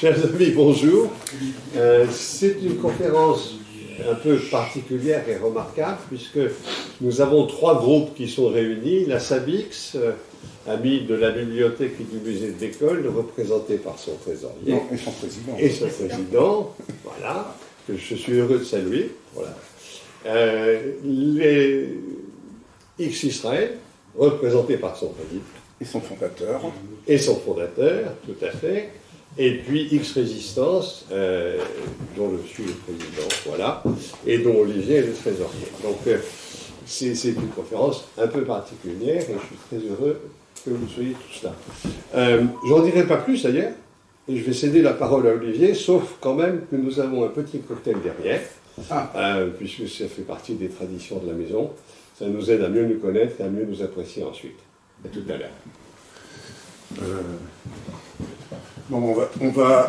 Chers amis, bonjour. C'est une conférence un peu particulière et remarquable puisque nous avons trois groupes qui sont réunis. La SABIX, amie de la bibliothèque et du musée de l'école, représentée par son trésorier. Non, et son président. Et son président, voilà, que je suis heureux de saluer. Voilà. Les X Israël, représenté par son président. Et son fondateur. Et son fondateur, tout à fait. Et puis X Résistance, dont je suis le président, voilà, et dont Olivier est le trésorier. Donc c'est une conférence un peu particulière et je suis très heureux que vous soyez tous là. J'en dirai pas plus d'ailleurs, et je vais céder la parole à Olivier, sauf quand même que nous avons un petit cocktail derrière, puisque ça fait partie des traditions de la maison. Ça nous aide à mieux nous connaître et à mieux nous apprécier ensuite. À tout à l'heure. Bon,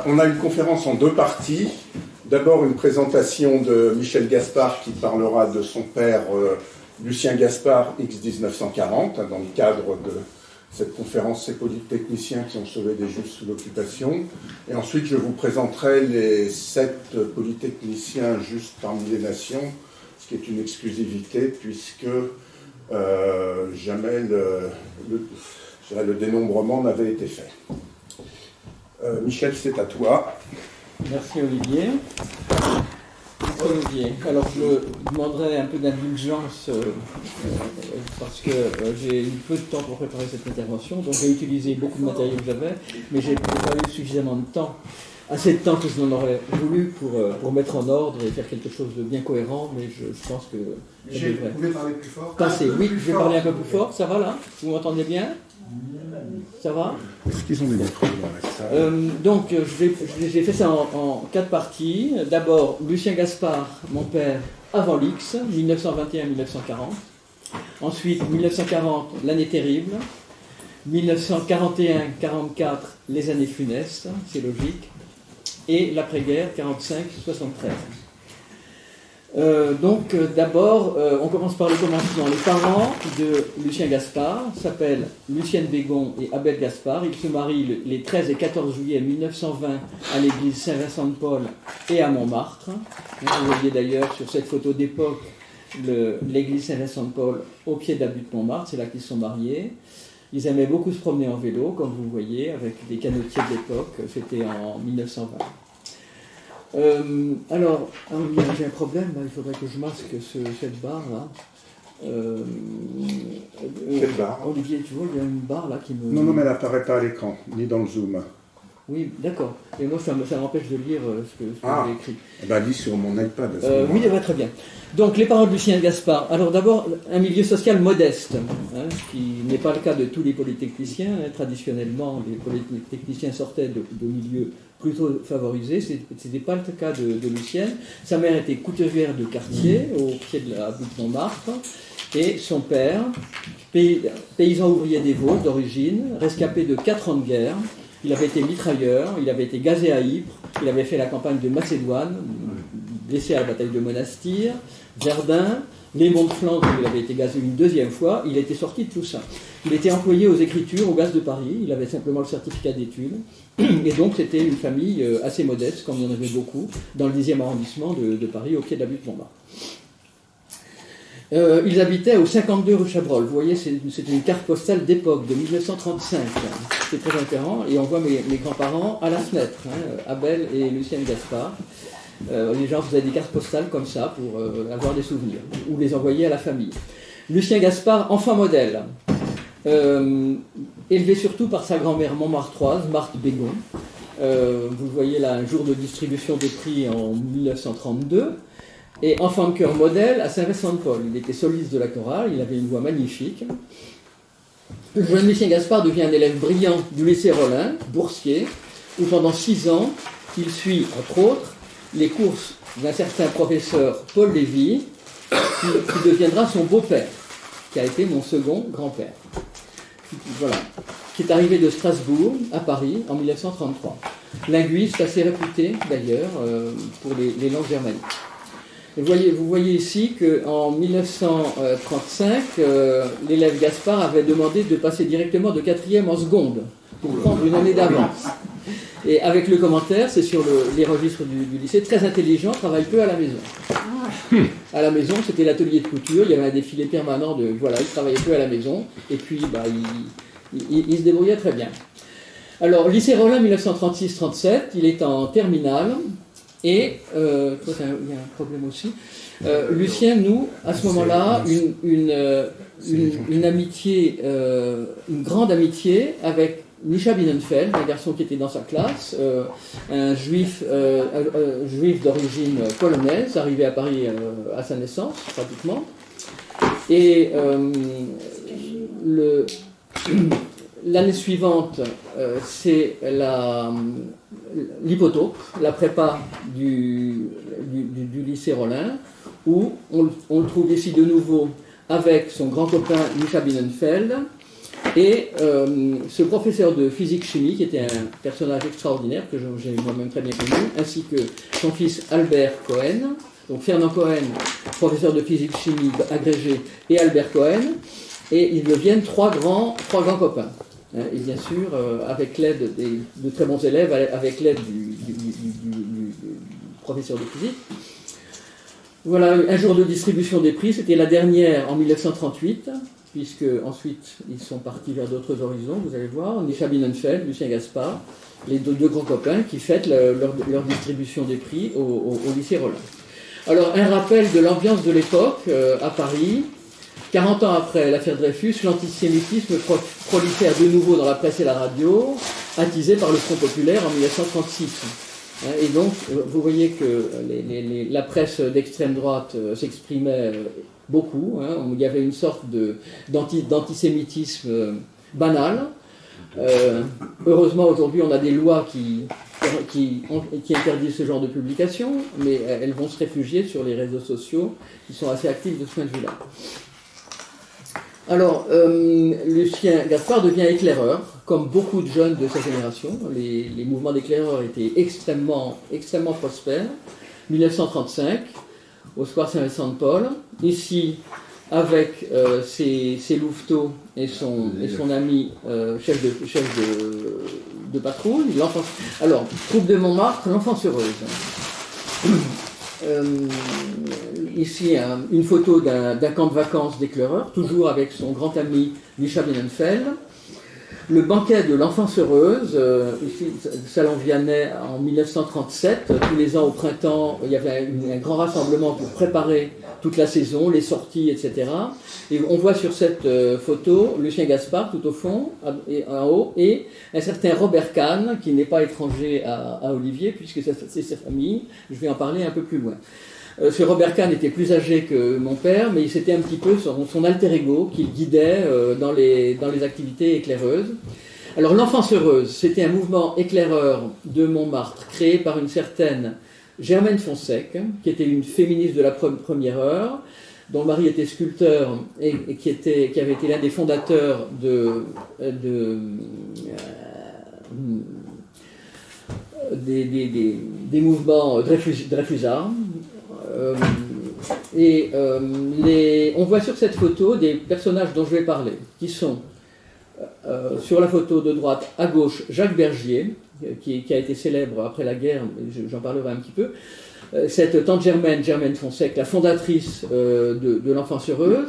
on a une conférence en deux parties. D'abord, une présentation de Michel Gaspard qui parlera de son père Lucien Gaspard, X-1940, dans le cadre de cette conférence Ces polytechniciens qui ont sauvé des Juifs sous l'occupation. Et ensuite, je vous présenterai les 7 polytechniciens justes parmi les nations, ce qui est une exclusivité puisque jamais le dénombrement n'avait été fait. Michel, c'est à toi. Merci Olivier. Alors je demanderai un peu d'indulgence parce que j'ai eu peu de temps pour préparer cette intervention, donc j'ai utilisé beaucoup de matériel que j'avais, mais j'ai pas eu suffisamment de temps, assez de temps que je n'en aurais voulu pour mettre en ordre et faire quelque chose de bien cohérent, mais je pense que... Vous pouvez parler plus fort? Oui, je vais parler un peu plus fort, ça va là? Vous m'entendez bien? Ça va? Est-ce qu'ils ont des micros dans la salle? Donc, j'ai fait ça en 4 parties. D'abord, Lucien Gaspard, mon père, avant l'X, 1921-1940. Ensuite, 1940, l'année terrible. 1941-44, les années funestes, c'est logique. Et l'après-guerre, 45-73. D'abord, on commence par le commencement. Les parents de Lucien Gaspard s'appellent Lucienne Bégon et Abel Gaspard. Ils se marient les 13 et 14 juillet 1920 à l'église Saint-Vincent-de-Paul et à Montmartre. Vous voyez d'ailleurs sur cette photo d'époque l'église Saint-Vincent-de-Paul au pied de la butte Montmartre, c'est là qu'ils sont mariés. Ils aimaient beaucoup se promener en vélo, comme vous voyez, avec des canotiers de l'époque. C'était en 1920. Alors, j'ai un problème, là, il faudrait que je masque cette barre là. Quelle barre? Olivier, tu vois, il y a une barre là qui me... Non, mais elle n'apparaît pas à l'écran, ni dans le zoom. Oui, d'accord. Et moi, ça m'empêche de lire ce que j'ai écrit. Eh ben, lis sur mon iPad. Oui, très bien. Donc, les parents de Lucien Gaspard. Alors, d'abord, un milieu social modeste, qui n'est pas le cas de tous les polytechniciens. Traditionnellement, les polytechniciens sortaient de milieux plutôt favorisés. Ce n'était pas le cas de Lucienne. Sa mère était couturière de quartier, au pied de la butte Montmartre. Et son père, paysan ouvrier des Vosges d'origine, rescapé de 4 ans de guerre. Il avait été mitrailleur, il avait été gazé à Ypres, il avait fait la campagne de Macédoine, blessé à la bataille de Monastir, Verdun, les monts de Flandre, où il avait été gazé une 2e fois. Il était sorti de tout ça. Il était employé aux écritures au Gaz de Paris, il avait simplement le certificat d'études, et donc c'était une famille assez modeste, comme il y en avait beaucoup, dans le 10e arrondissement de Paris, au pied de la butte Montmartre. Ils habitaient au 52 rue Chabrol. Vous voyez, c'est une carte postale d'époque, de 1935. C'est très intéressant. Et on voit mes grands-parents à la fenêtre, Abel et Lucienne Gaspard. Les gens faisaient des cartes postales comme ça pour avoir des souvenirs, ou les envoyer à la famille. Lucien Gaspard, enfant modèle, élevé surtout par sa grand-mère montmartroise, Marthe Bégon. Vous le voyez là, un jour de distribution des prix en 1932. Et enfant de chœur modèle à Saint-Vincent-de-Paul. Il était soliste de la chorale, il avait une voix magnifique. Le jeune Lucien Gaspard devient un élève brillant du lycée Rollin, boursier, où pendant 6 ans, il suit, entre autres, les cours d'un certain professeur Paul Lévy, qui deviendra son beau-père, qui a été mon second grand-père. Voilà. Qui est arrivé de Strasbourg à Paris en 1933. Linguiste assez réputé, d'ailleurs, pour les langues germaniques. Vous voyez ici qu'en 1935, l'élève Gaspard avait demandé de passer directement de 4e en seconde pour prendre une année d'avance. Et avec le commentaire, c'est sur les registres du lycée, très intelligent, travaille peu à la maison. À la maison, c'était l'atelier de couture, il y avait un défilé permanent de, voilà, il travaillait peu à la maison, et puis il se débrouillait très bien. Alors, lycée Rollin 1936-37, il est en terminale, et, il y a un problème aussi, Lucien noue à ce moment-là une amitié, une grande amitié avec Mischa Bienenfeld, un garçon qui était dans sa classe, un juif d'origine polonaise, arrivé à Paris à sa naissance, pratiquement. Et l'année suivante, c'est l'hypotaupe, la prépa du lycée Rollin, où on le trouve ici de nouveau avec son grand copain Mischa Bienenfeld, et ce professeur de physique-chimie, qui était un personnage extraordinaire, que j'ai moi-même très bien connu, ainsi que son fils Albert Cohen, donc Fernand Cohen, professeur de physique-chimie agrégé, et Albert Cohen, et ils deviennent trois grands copains. Et bien sûr, avec l'aide de très bons élèves, avec l'aide du professeur de physique. Voilà, un jour de distribution des prix, c'était la dernière en 1938, puisque ensuite ils sont partis vers d'autres horizons, vous allez voir, Mischa Bienenfeld, Lucien Gaspard, les deux grands copains qui fêtent leur distribution des prix au lycée Rollin. Alors, un rappel de l'ambiance de l'époque à Paris. 40 ans après l'affaire Dreyfus, l'antisémitisme prolifère de nouveau dans la presse et la radio, attisé par le Front populaire en 1936. Et donc, vous voyez que la presse d'extrême droite s'exprimait beaucoup. Il y avait une sorte d'antisémitisme banal. Heureusement, aujourd'hui, on a des lois qui interdisent ce genre de publication, mais elles vont se réfugier sur les réseaux sociaux qui sont assez actifs de ce point de vue-là. Alors, Lucien Gaspard devient éclaireur, comme beaucoup de jeunes de sa génération. Les mouvements d'éclaireurs étaient extrêmement prospères. 1935, au square Saint-Vincent-de-Paul. Ici, avec ses louveteaux et son ami chef de patrouille. Alors, troupe de Montmartre, l'enfance heureuse. Ici, une photo d'un camp de vacances d'éclaireurs, toujours avec son grand ami Mischa Bienenfeld. Le banquet de l'enfance heureuse, ici, Salon Vianney en 1937, tous les ans au printemps, il y avait un grand rassemblement pour préparer toute la saison, les sorties, etc. Et on voit sur cette photo Lucien Gaspard tout au fond, en haut, et un certain Robert Kahn, qui n'est pas étranger à Olivier, puisque c'est sa famille. Je vais en parler un peu plus loin. Ce Robert Kahn était plus âgé que mon père, mais c'était un petit peu son alter ego qui le guidait dans les activités éclaireuses. Alors, l'enfance heureuse, c'était un mouvement éclaireur de Montmartre créé par une certaine Germaine Fonsèque, qui était une féministe de la première heure, dont le mari était sculpteur et qui avait été l'un des fondateurs des mouvements dreyfusards. On voit sur cette photo des personnages dont je vais parler, qui sont sur la photo de droite à gauche Jacques Bergier, qui a été célèbre après la guerre, j'en parlerai un petit peu. Cette tante Germaine Fonsèque, la fondatrice de l'enfance heureuse.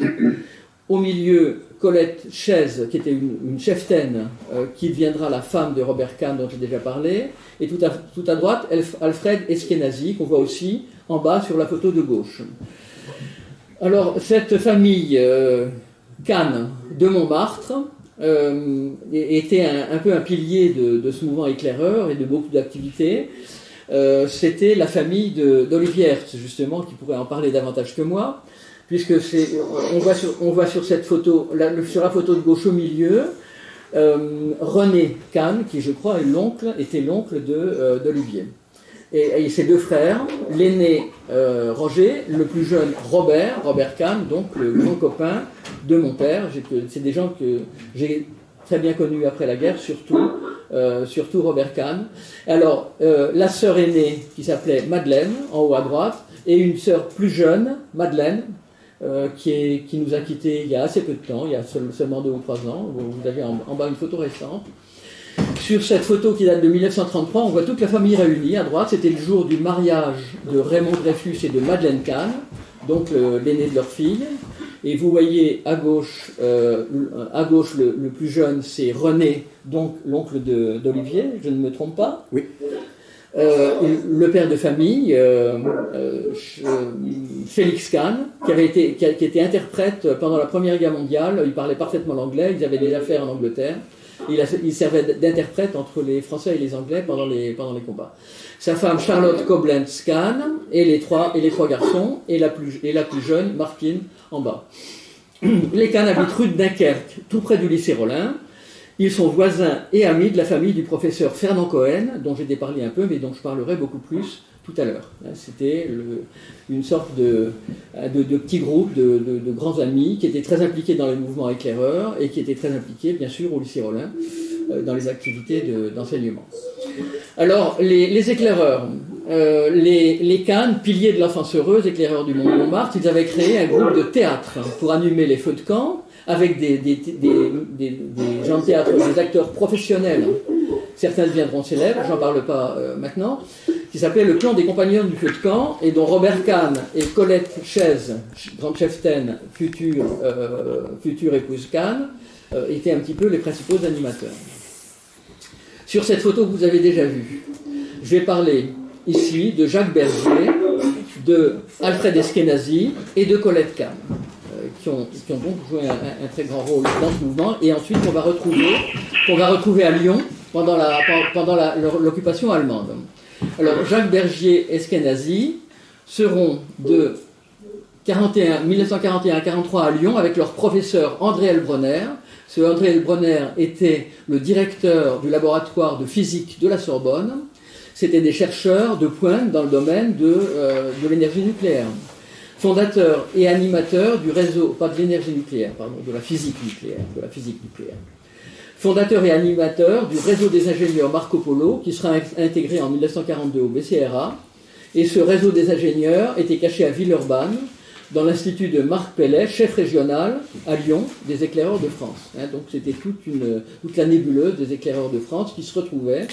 Au milieu, Colette Chaise, qui était une cheftaine, qui deviendra la femme de Robert Kahn, dont j'ai déjà parlé. Et tout à droite, Alfred Eskenazi, qu'on voit aussi en bas sur la photo de gauche. Alors, cette famille Kahn de Montmartre était un peu un pilier de ce mouvement éclaireur et de beaucoup d'activités. C'était la famille d'Olivier Hertz, justement, qui pourrait en parler davantage que moi, puisque on voit sur cette photo, sur la photo de gauche au milieu, René Kahn, qui je crois était l'oncle d'Olivier. Et ses deux frères, l'aîné Roger, le plus jeune Robert Kahn, donc le grand copain de mon père. C'est des gens que j'ai très bien connus après la guerre, surtout Robert Kahn. Alors, la sœur aînée qui s'appelait Madeleine, en haut à droite, et une sœur plus jeune, Madeleine, qui nous a quittés il y a assez peu de temps, il y a seulement 2 ou 3 ans. Vous avez en bas une photo récente. Sur cette photo qui date de 1933, on voit toute la famille réunie. À droite, c'était le jour du mariage de Raymond Dreyfus et de Madeleine Kahn, donc l'aîné de leur fille. Et vous voyez à gauche le plus jeune, c'est René, donc l'oncle d'Olivier, je ne me trompe pas. Oui. Le père de famille, Félix Kahn, qui était interprète pendant la Première Guerre mondiale. Il parlait parfaitement l'anglais, ils avaient des affaires en Angleterre. Il servait d'interprète entre les Français et les Anglais pendant les combats. Sa femme Charlotte Koblenz Kahn et les trois garçons et la plus jeune Martine en bas. Les Kahn habitent rue de Dunkerque, tout près du lycée Rollin. Ils sont voisins et amis de la famille du professeur Fernand Cohen, dont j'ai déparlé un peu, mais dont je parlerai beaucoup plus tout à l'heure. C'était une sorte de petit groupe de grands amis qui étaient très impliqués dans les mouvements éclaireurs et qui étaient très impliqués, bien sûr, au lycée Rollin, dans les activités d'enseignement. Alors, les éclaireurs, les Kahn, piliers de l'enfance heureuse, éclaireurs du Montmartre, ils avaient créé un groupe de théâtre pour animer les feux de camp, avec des gens de théâtre, des acteurs professionnels. Certains deviendront célèbres, j'en parle pas maintenant, qui s'appelait le clan des compagnons du feu de camp, et dont Robert Kahn et Colette Chaise, grande cheftaine, future épouse Kahn, étaient un petit peu les principaux animateurs. Sur cette photo que vous avez déjà vue, je vais parler ici de Jacques Bergier, de Alfred Eskenazi et de Colette Kahn, qui ont donc joué un très grand rôle dans ce mouvement, et ensuite qu'on va retrouver à Lyon pendant l'occupation allemande. Alors, Jacques Bergier et Eskenazi seront de 1941 à 1943 à Lyon avec leur professeur André Elbronner. Ce André Elbronner était le directeur du laboratoire de physique de la Sorbonne. C'était des chercheurs de pointe dans le domaine de l'énergie nucléaire. Fondateur et animateur du réseau, pas de l'énergie nucléaire, pardon, de la physique nucléaire. Fondateur et animateur du réseau des ingénieurs Marco Polo, qui sera intégré en 1942 au BCRA. Et ce réseau des ingénieurs était caché à Villeurbanne, dans l'institut de Marc Pellet, chef régional à Lyon des éclaireurs de France. Donc c'était toute la nébuleuse des éclaireurs de France qui se retrouvait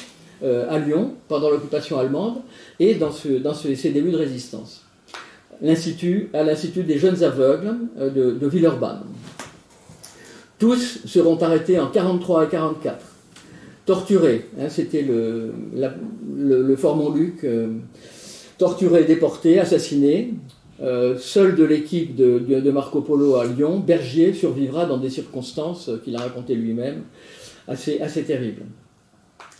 à Lyon pendant l'occupation allemande et dans ces débuts de résistance. À l'Institut des jeunes aveugles de Villeurbanne. Tous seront arrêtés en 1943 et 1944. Torturés, c'était le Fort Montluc, torturés, déportés, assassinés. Seul de l'équipe de Marco Polo à Lyon, Bergier survivra dans des circonstances qu'il a racontées lui-même, assez terribles.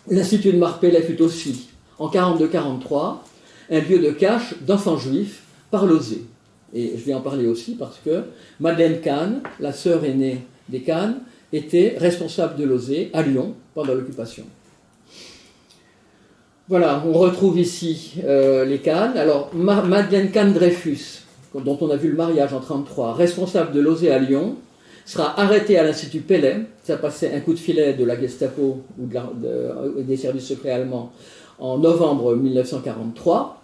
L'Institut de Marc Pellet fut aussi, en 1942-1943, un lieu de cache d'enfants juifs par Lozé. Et je vais en parler aussi parce que Madeleine Kahn, la sœur aînée des Kahn, était responsable de Lozé à Lyon pendant l'occupation. Voilà, on retrouve ici les Kahn. Alors, Madeleine Kahn-Dreyfus, dont on a vu le mariage en 1933, responsable de Lozé à Lyon, sera arrêtée à l'Institut Pellet. Ça passait un coup de filet de la Gestapo ou des services secrets allemands en novembre 1943.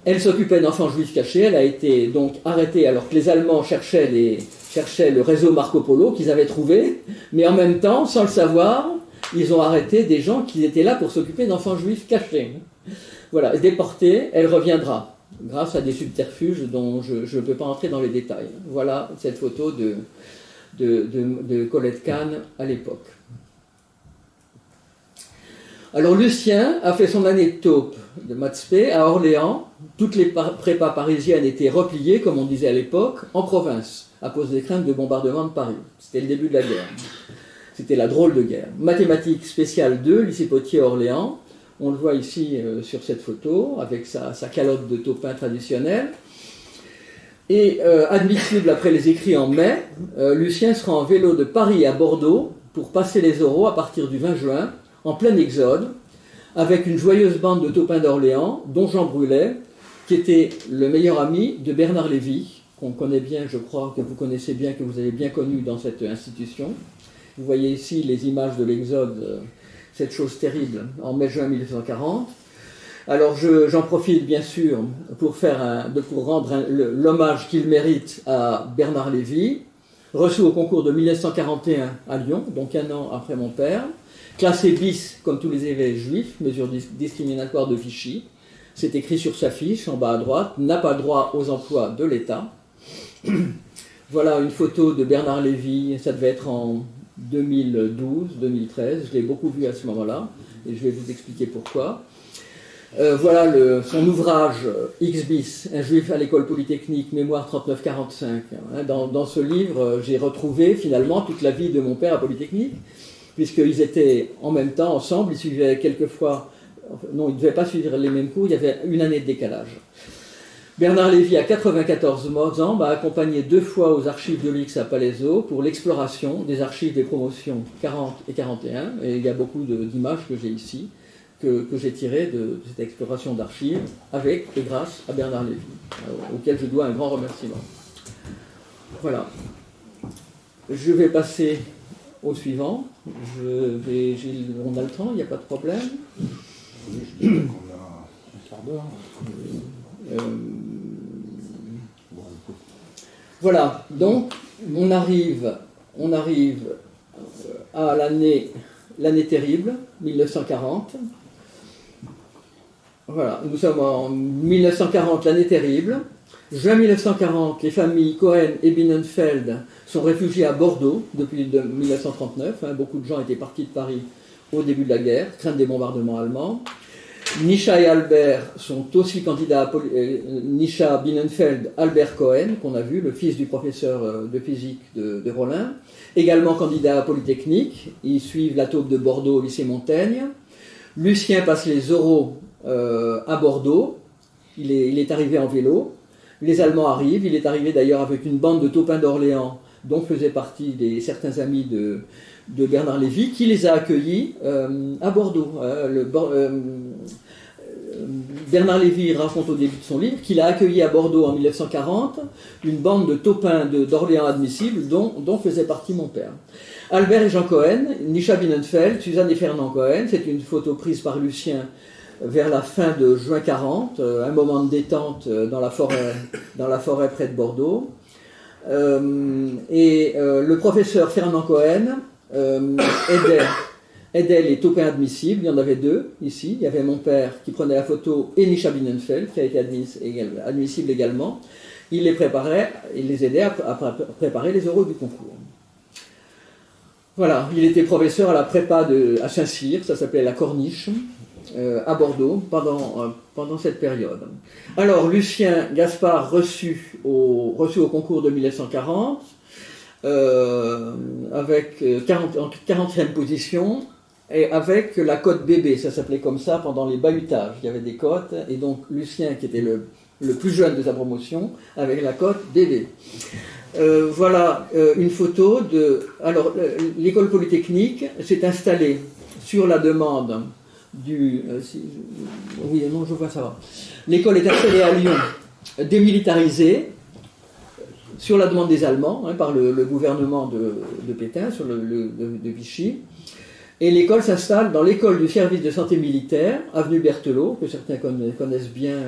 Elle s'occupait d'enfants juifs cachés. Elle a été donc arrêtée alors que les Allemands cherchaient le réseau Marco Polo qu'ils avaient trouvé, mais en même temps, sans le savoir, ils ont arrêté des gens qui étaient là pour s'occuper d'enfants juifs cachés. Voilà, déportée, elle reviendra grâce à des subterfuges dont je ne peux pas entrer dans les détails. Voilà cette photo de Colette Kahn à l'époque. Alors Lucien a fait son année de taupe de maths spé à Orléans. Toutes les prépas parisiennes étaient repliées, comme on disait à l'époque, en province, à cause des craintes de bombardement de Paris. C'était le début de la guerre. C'était la drôle de guerre. Mathématiques spéciales 2, lycée Potier à Orléans. On le voit ici sur cette photo, avec sa calotte de taupin traditionnelle. Et admissible après les écrits en mai, Lucien sera en vélo de Paris à Bordeaux pour passer les oraux à partir du 20 juin, en plein exode, avec une joyeuse bande de taupins d'Orléans, dont Jean Brulet, qui était le meilleur ami de Bernard Lévy, qu'on connaît bien, je crois, que vous connaissez bien, que vous avez bien connu dans cette institution. Vous voyez ici les images de l'exode, cette chose terrible, en mai-juin 1940. Alors j'en profite bien sûr pour rendre l'hommage qu'il mérite à Bernard Lévy, reçu au concours de 1941 à Lyon, donc un an après mon père, classé bis comme tous les évêques juifs, mesure discriminatoire de Vichy. C'est écrit sur sa fiche en bas à droite, n'a pas droit aux emplois de l'État. Voilà une photo de Bernard Lévy, ça devait être en 2012-2013, je l'ai beaucoup vu à ce moment-là, et je vais vous expliquer pourquoi. Voilà son ouvrage X bis, un juif à l'école polytechnique, mémoire 39-45. Dans ce livre, j'ai retrouvé finalement toute la vie de mon père à Polytechnique, puisqu'ils étaient en même temps ensemble, ils suivaient quelquefois, non, ils ne devaient pas suivre les mêmes cours, il y avait une année de décalage. Bernard Lévy, à 94 ans, m'a accompagné 2 fois aux archives de l'X à Palaiseau pour l'exploration des archives des promotions 40 et 41, et il y a beaucoup d'images que j'ai ici, que j'ai tirées de cette exploration d'archives, avec et grâce à Bernard Lévy, auquel je dois un grand remerciement. Voilà. Je vais passer au suivant. On a le temps, il n'y a pas de problème. Oui, je dirais qu'on a un quart d'heure. Voilà, donc on arrive à l'année terrible, 1940. Voilà, nous sommes en 1940, l'année terrible. Juin 1940, les familles Cohen et Binnenfeld sont réfugiées à Bordeaux depuis 1939. Beaucoup de gens étaient partis de Paris au début de la guerre, crainte des bombardements allemands. Nisha et Albert sont aussi candidats à Nisha Binnenfeld, Albert Cohen, qu'on a vu, le fils du professeur de physique de Rollin, également candidat à Polytechnique. Ils suivent la taupe de Bordeaux au lycée Montaigne. Lucien passe les oraux à Bordeaux. Il est arrivé en vélo. Les Allemands arrivent. Il est arrivé d'ailleurs avec une bande de taupins d'Orléans, dont faisaient partie certains amis de Bernard Lévy, qui les a accueillis à Bordeaux. Bernard Lévy raconte au début de son livre qu'il a accueilli à Bordeaux en 1940 une bande de taupins d'Orléans admissibles dont faisait partie mon père. Albert et Jean Cohen, Nisha Binnenfeld, Suzanne et Fernand Cohen, c'est une photo prise par Lucien vers la fin de juin 40, un moment de détente dans la forêt près de Bordeaux. Le professeur Fernand Cohen aidait les taupins admissibles. Il y en avait 2 ici. Il y avait mon père qui prenait la photo et Nisha Binnenfeld qui a été admissible également. Il les préparait, il les aidait à préparer les oraux du concours. Voilà, il était professeur à la prépa à Saint-Cyr, ça s'appelait la Corniche, à Bordeaux pendant cette période. Alors Lucien Gaspard reçu au concours de 1940 avec 40e position et avec la cote bébé, ça s'appelait comme ça pendant les bahutages. Il y avait des cotes et donc Lucien qui était le plus jeune de sa promotion avec la cote bébé. Voilà une photo de... Alors l'école polytechnique s'est installée sur la demande oui, non, je vois, ça va. L'école est installée à Lyon, démilitarisée, sur la demande des Allemands, par le gouvernement de Pétain, de Vichy. Et l'école s'installe dans l'école du service de santé militaire, avenue Berthelot, que certains connaissent bien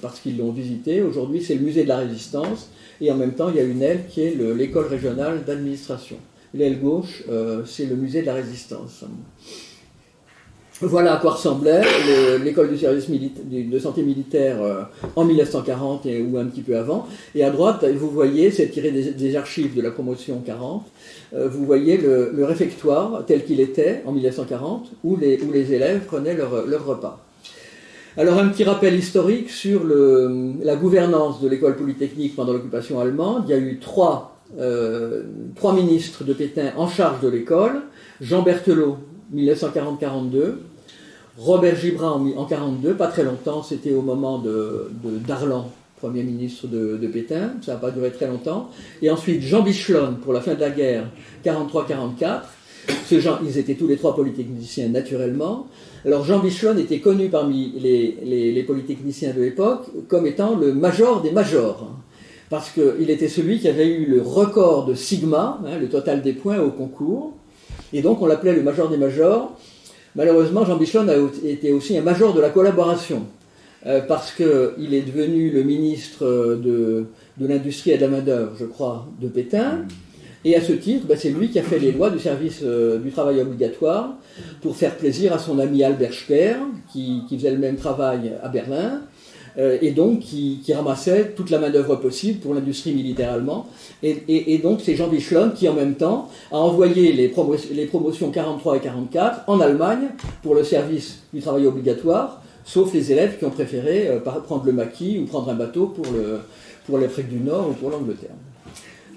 parce qu'ils l'ont visité. Aujourd'hui, c'est le musée de la Résistance. Et en même temps, il y a une aile qui est l'école régionale d'administration. L'aile gauche, c'est le musée de la Résistance. Voilà à quoi ressemblait l'école du service de santé militaire en 1940 ou un petit peu avant. Et à droite, vous voyez, c'est tiré des archives de la promotion 40, vous voyez le réfectoire tel qu'il était en 1940, où les élèves prenaient leur repas. Alors un petit rappel historique sur la gouvernance de l'école polytechnique pendant l'occupation allemande. Il y a eu trois ministres de Pétain en charge de l'école. Jean Berthelot, 1940-42, Robert Gibran en 1942, pas très longtemps, c'était au moment d'Arlan, Premier ministre de Pétain, ça n'a pas duré très longtemps, et ensuite Jean Bichelon pour la fin de la guerre, 43-44, ils étaient tous les 3 polytechniciens naturellement. Alors Jean Bichelon était connu parmi les polytechniciens de l'époque comme étant le major des majors, parce qu'il était celui qui avait eu le record de sigma, le total des points au concours, et donc on l'appelait le major des majors. Malheureusement, Jean Bichelon a été aussi un major de la collaboration, parce qu'il est devenu le ministre de l'Industrie et de la Main-d'œuvre, je crois, de Pétain, Et à ce titre, c'est lui qui a fait les lois du service du travail obligatoire pour faire plaisir à son ami Albert Speer, qui faisait le même travail à Berlin, et donc qui ramassait toute la main-d'œuvre possible pour l'industrie militaire allemande. Et donc c'est Jean Bichelon qui, en même temps, a envoyé les promotions 43 et 44 en Allemagne pour le service du travail obligatoire, sauf les élèves qui ont préféré prendre le maquis ou prendre un bateau pour l'Afrique du Nord ou pour l'Angleterre.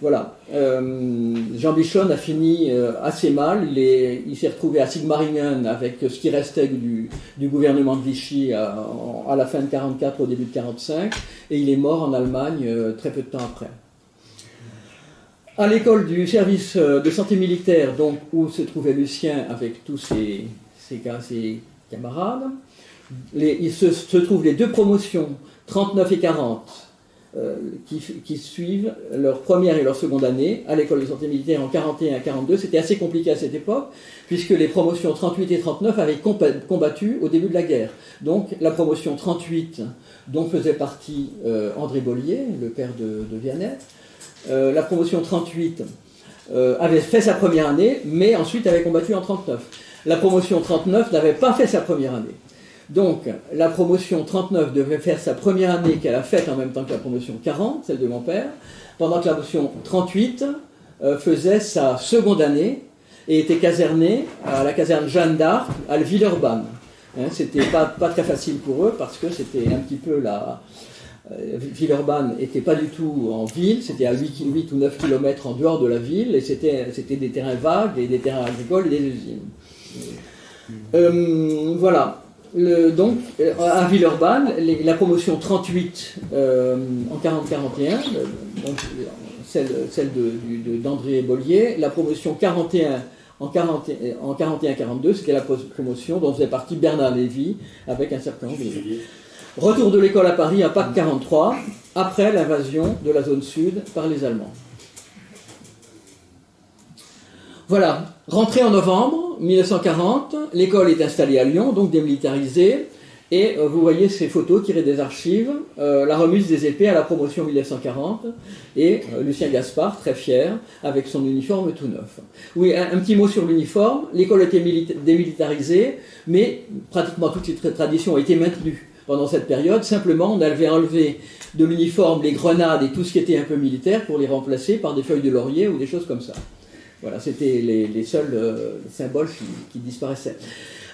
Voilà. Jean Bichelon a fini assez mal. Il s'est retrouvé à Sigmaringen avec ce qui restait du gouvernement de Vichy à la fin de 1944, au début de 1945, et il est mort en Allemagne très peu de temps après. À l'école du service de santé militaire, donc, où se trouvait Lucien avec tous ses camarades, il se trouvent les deux promotions, 39 et 40, qui suivent leur première et leur seconde année à l'école de santé militaire en 41 à 42. C'était assez compliqué à cette époque, puisque les promotions 38 et 39 avaient combattu au début de la guerre. Donc la promotion 38, dont faisait partie André Bollier, le père de Vianney, la promotion 38 avait fait sa première année, mais ensuite avait combattu en 39. La promotion 39 n'avait pas fait sa première année. Donc, la promotion 39 devait faire sa première année qu'elle a faite en même temps que la promotion 40, celle de mon père, pendant que la promotion 38 faisait sa seconde année et était casernée à la caserne Jeanne d'Arc à Villeurbanne. C'était pas très facile pour eux parce que c'était un petit peu Villeurbanne n'était pas du tout en ville, c'était à 8 ou 9 km en dehors de la ville, et c'était des terrains vagues, et des terrains agricoles et des usines. Voilà. Donc, à Villeurbanne, la promotion 38 en 40-41, celle d'André Bollier, la promotion 41 en 41-42, c'était la promotion dont faisait partie Bernard Lévy, avec un certain nombre de... Retour de l'école à Paris à Pâques 43, après l'invasion de la zone sud par les Allemands. Voilà, rentrée en novembre 1940, l'école est installée à Lyon, donc démilitarisée, et vous voyez ces photos tirées des archives, la remise des épées à la promotion 1940, et Lucien Gaspard, très fier, avec son uniforme tout neuf. Oui, un petit mot sur l'uniforme, l'école était démilitarisée, mais pratiquement toutes les traditions ont été maintenues pendant cette période. Simplement, on avait enlevé de l'uniforme les grenades et tout ce qui était un peu militaire pour les remplacer par des feuilles de laurier ou des choses comme ça. Voilà, c'était les seuls symboles qui disparaissaient.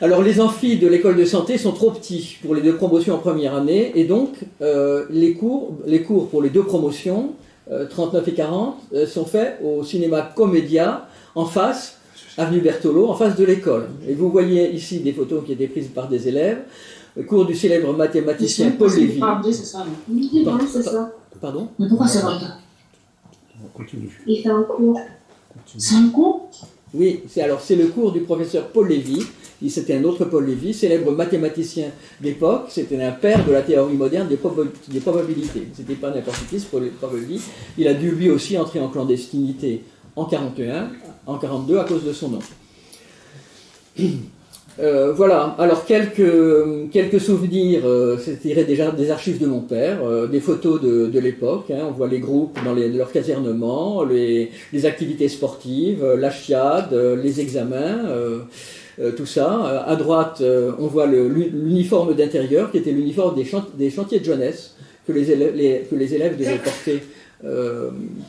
Alors, les amphis de l'école de santé sont trop petits pour les deux promotions en première année, et donc les cours pour les deux promotions, 39 et 40, sont faits au cinéma Comédia, en face, avenue Berthelot, en face de l'école. Et vous voyez ici des photos qui étaient prises par des élèves, cours du célèbre mathématicien Paul Lévy. C'est ça. Pardon ? Mais pourquoi ça va pas ? On continue. Il fait un cours. C'est un cours ? Oui, c'est le cours du professeur Paul Lévy. C'était un autre Paul Lévy, célèbre mathématicien d'époque. C'était un père de la théorie moderne des probabilités. C'était pas n'importe qui, ce Paul Lévy. Il a dû lui aussi entrer en clandestinité en 41, en 42 à cause de son nom. Voilà, alors quelques souvenirs, c'est tiré déjà des archives de mon père, des photos de l'époque, on voit les groupes dans leur casernement, les activités sportives, la chiade, les examens, tout ça. À droite, on voit l'uniforme d'intérieur, qui était l'uniforme des chantiers de jeunesse, que les élèves devaient porter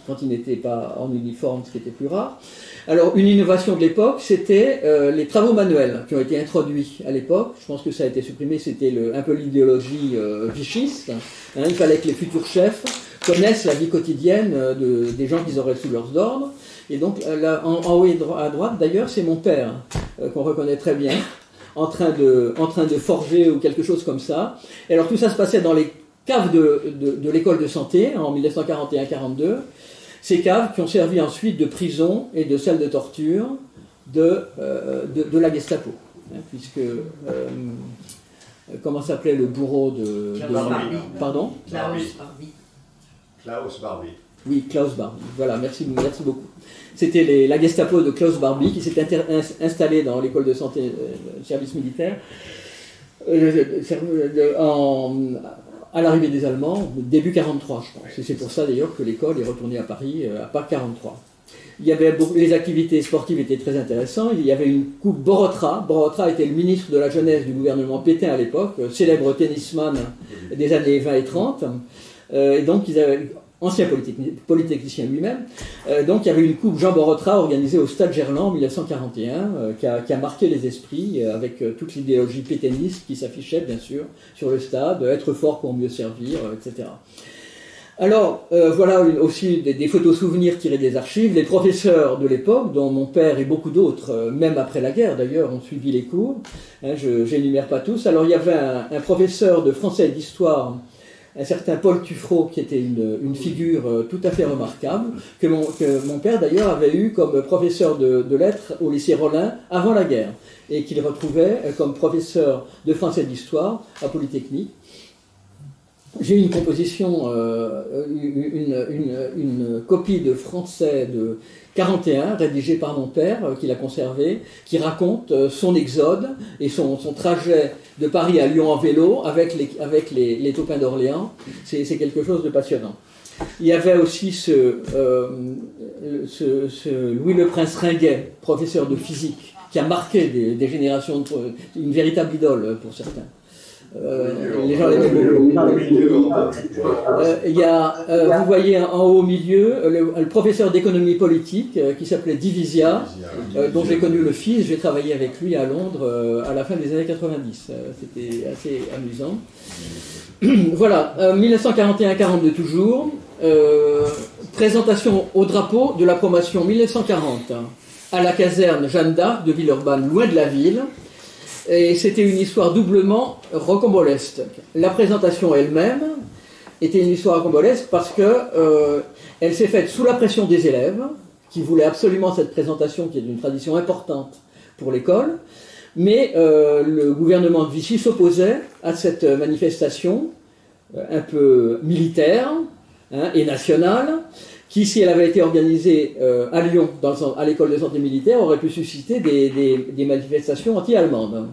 quand ils n'étaient pas en uniforme, ce qui était plus rare. Alors, une innovation de l'époque, c'était les travaux manuels qui ont été introduits à l'époque. Je pense que ça a été supprimé, c'était un peu l'idéologie vichiste. Il fallait que les futurs chefs connaissent la vie quotidienne des gens qu'ils auraient sous leurs ordres. Et donc, là, en haut et à droite, d'ailleurs, c'est mon père, qu'on reconnaît très bien, en train de forger ou quelque chose comme ça. Et alors, tout ça se passait dans les caves de l'école de santé en 1941-42. Ces caves qui ont servi ensuite de prison et de salle de torture de la Gestapo. Puisque, comment s'appelait le bourreau de Barbie. Pardon ? Klaus Barbie. Oui, Klaus Barbie. Voilà, merci beaucoup. C'était la Gestapo de Klaus Barbie qui s'est installée dans l'école de santé service militaire à l'arrivée des Allemands, début 43, je pense. Et c'est pour ça d'ailleurs que l'école est retournée à Paris à Pâques 43. Il y avait les activités sportives étaient très intéressantes. Il y avait une coupe Borotra. Borotra était le ministre de la jeunesse du gouvernement Pétain à l'époque, célèbre tennisman des années 20 et 30. Et donc, ils avaient, ancien polytechnicien lui-même. Donc, il y avait une coupe Jean Borotra organisée au Stade Gerland en 1941, qui a marqué les esprits avec toute l'idéologie pétainiste qui s'affichait, bien sûr, sur le stade, être fort pour mieux servir, etc. Alors, voilà aussi des photos souvenirs tirées des archives. Les professeurs de l'époque, dont mon père et beaucoup d'autres, même après la guerre d'ailleurs, ont suivi les cours. Hein, je n'énumère pas tous. Alors, il y avait un professeur de français et d'histoire, un certain Paul Tuffreau, qui était une figure tout à fait remarquable, que mon père d'ailleurs avait eu comme professeur de lettres au lycée Rollin avant la guerre, et qu'il retrouvait comme professeur de français et d'histoire à Polytechnique. J'ai une composition, une copie de français de 41, rédigée par mon père, qu'il a conservé, qui raconte son exode et son trajet de Paris à Lyon en vélo avec les taupins d'Orléans. C'est quelque chose de passionnant. Il y avait aussi ce Louis le Prince Ringuet, professeur de physique, qui a marqué des générations, une véritable idole pour certains. Les gens l'aimaient beaucoup. Il y a, vous voyez en haut au milieu, le professeur d'économie politique qui s'appelait Divisia, dont j'ai connu le fils. J'ai travaillé avec lui à Londres à la fin des années 90. C'était assez amusant. Voilà, 1941-42 toujours. Présentation au drapeau de la promotion 1940 à la caserne Jeanne d'Arc de Villeurbanne, loin de la ville. Et c'était une histoire doublement rocambolesque. La présentation elle-même était une histoire rocambolesque parce que elle s'est faite sous la pression des élèves, qui voulaient absolument cette présentation, qui est une tradition importante pour l'école. Mais le gouvernement de Vichy s'opposait à cette manifestation un peu militaire et nationale, qui, si elle avait été organisée à Lyon, à l'école de santé militaire, aurait pu susciter des manifestations anti-allemandes.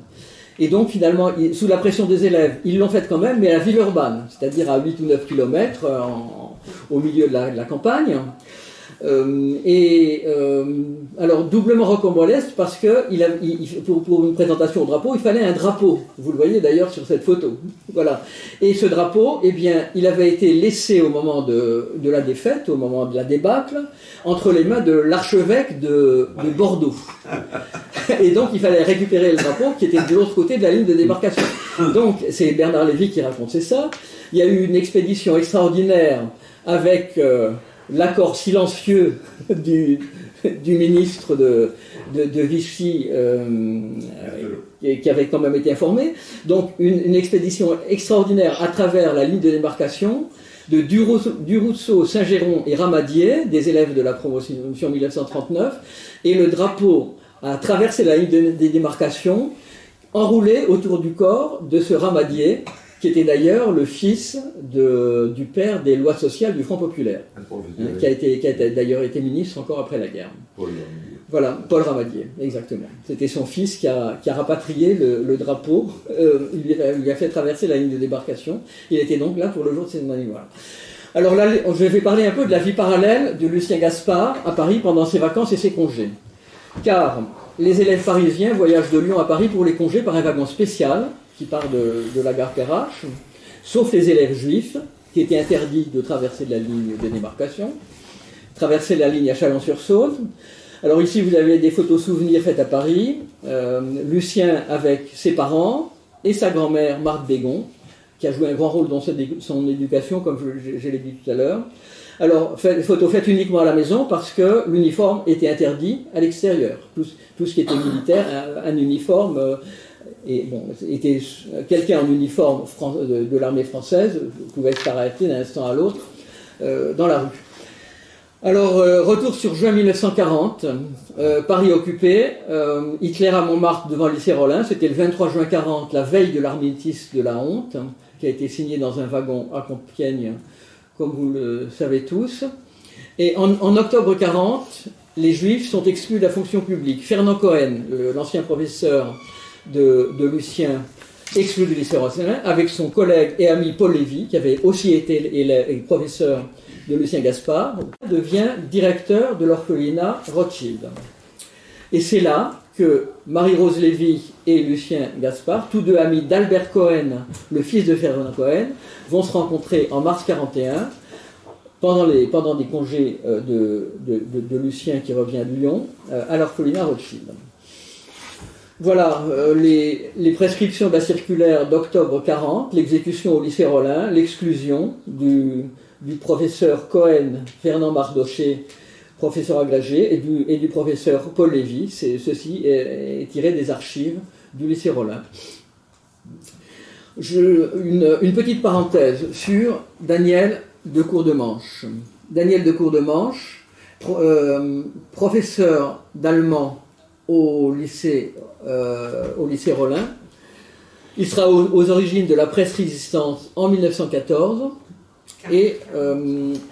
Et donc, finalement, sous la pression des élèves, ils l'ont faite quand même, mais à Villeurbanne, c'est-à-dire à 8 ou 9 kilomètres au milieu de la campagne. Alors, doublement rocambolesque parce que pour une présentation au drapeau, il fallait un drapeau. Vous le voyez d'ailleurs sur cette photo. Voilà. Et ce drapeau, eh bien, il avait été laissé au moment de la défaite, au moment de la débâcle, entre les mains de l'archevêque de Bordeaux. Et donc, il fallait récupérer le drapeau qui était de l'autre côté de la ligne de démarcation. Donc, c'est Bernard Lévy qui racontait ça. Il y a eu une expédition extraordinaire avec l'accord silencieux du ministre de Vichy qui avait quand même été informé. Donc une expédition extraordinaire à travers la ligne de démarcation de Durousseau, Saint-Géron et Ramadier, des élèves de la promotion 1939, et le drapeau a traversé la ligne de démarcation enroulé autour du corps de ce Ramadier, qui était d'ailleurs le fils du père des lois sociales du Front populaire, qui a d'ailleurs été ministre encore après la guerre. Voilà, Paul Ramadier, exactement. C'était son fils qui a rapatrié le drapeau, il lui a fait traverser la ligne de débarcation. Il était donc là pour le jour de cette mémoire. Alors là, je vais parler un peu de la vie parallèle de Lucien Gaspard à Paris pendant ses vacances et ses congés. Car les élèves parisiens voyagent de Lyon à Paris pour les congés par un wagon spécial qui part de la gare Perrache, sauf les élèves juifs, qui étaient interdits de traverser la ligne de démarcation, traverser la ligne à Chalon-sur-Saône. Alors ici, vous avez des photos souvenirs faites à Paris, Lucien avec ses parents et sa grand-mère, Marthe Bégon, qui a joué un grand rôle dans son éducation, comme je l'ai dit tout à l'heure. Alors, photos faites uniquement à la maison, parce que l'uniforme était interdit à l'extérieur. Tout ce qui était militaire, un uniforme... Et bon, était quelqu'un en uniforme de l'armée française pouvait s'arrêter d'un instant à l'autre dans la rue. Alors, retour sur juin 1940, Paris occupé, Hitler à Montmartre devant le lycée Rollin, c'était le 23 juin 40, la veille de l'armistice de la honte, qui a été signé dans un wagon à Compiègne, comme vous le savez tous. Et en octobre 40, les Juifs sont exclus de la fonction publique. Fernand Cohen, l'ancien professeur de Lucien, exclu du lycée Rollin, avec son collègue et ami Paul Lévy, qui avait aussi été professeur de Lucien Gaspard, devient directeur de l'orphelinat Rothschild. Et c'est là que Marie-Rose Lévy et Lucien Gaspard, tous deux amis d'Albert Cohen, le fils de Ferdinand Cohen, vont se rencontrer en mars 1941, pendant des congés de Lucien qui revient de Lyon, à l'orphelinat Rothschild. Voilà les prescriptions de la circulaire d'octobre 40, l'exécution au lycée Rollin, l'exclusion du professeur Cohen, Fernand Mardoché, professeur agrégé, et du professeur Paul Lévy. Ceci est tiré des archives du lycée Rollin. Une petite parenthèse sur Daniel de Courdemanche. Daniel de Courdemanche, professeur d'allemand au lycée Rollin. Il sera aux origines de la presse Résistance en 1914 et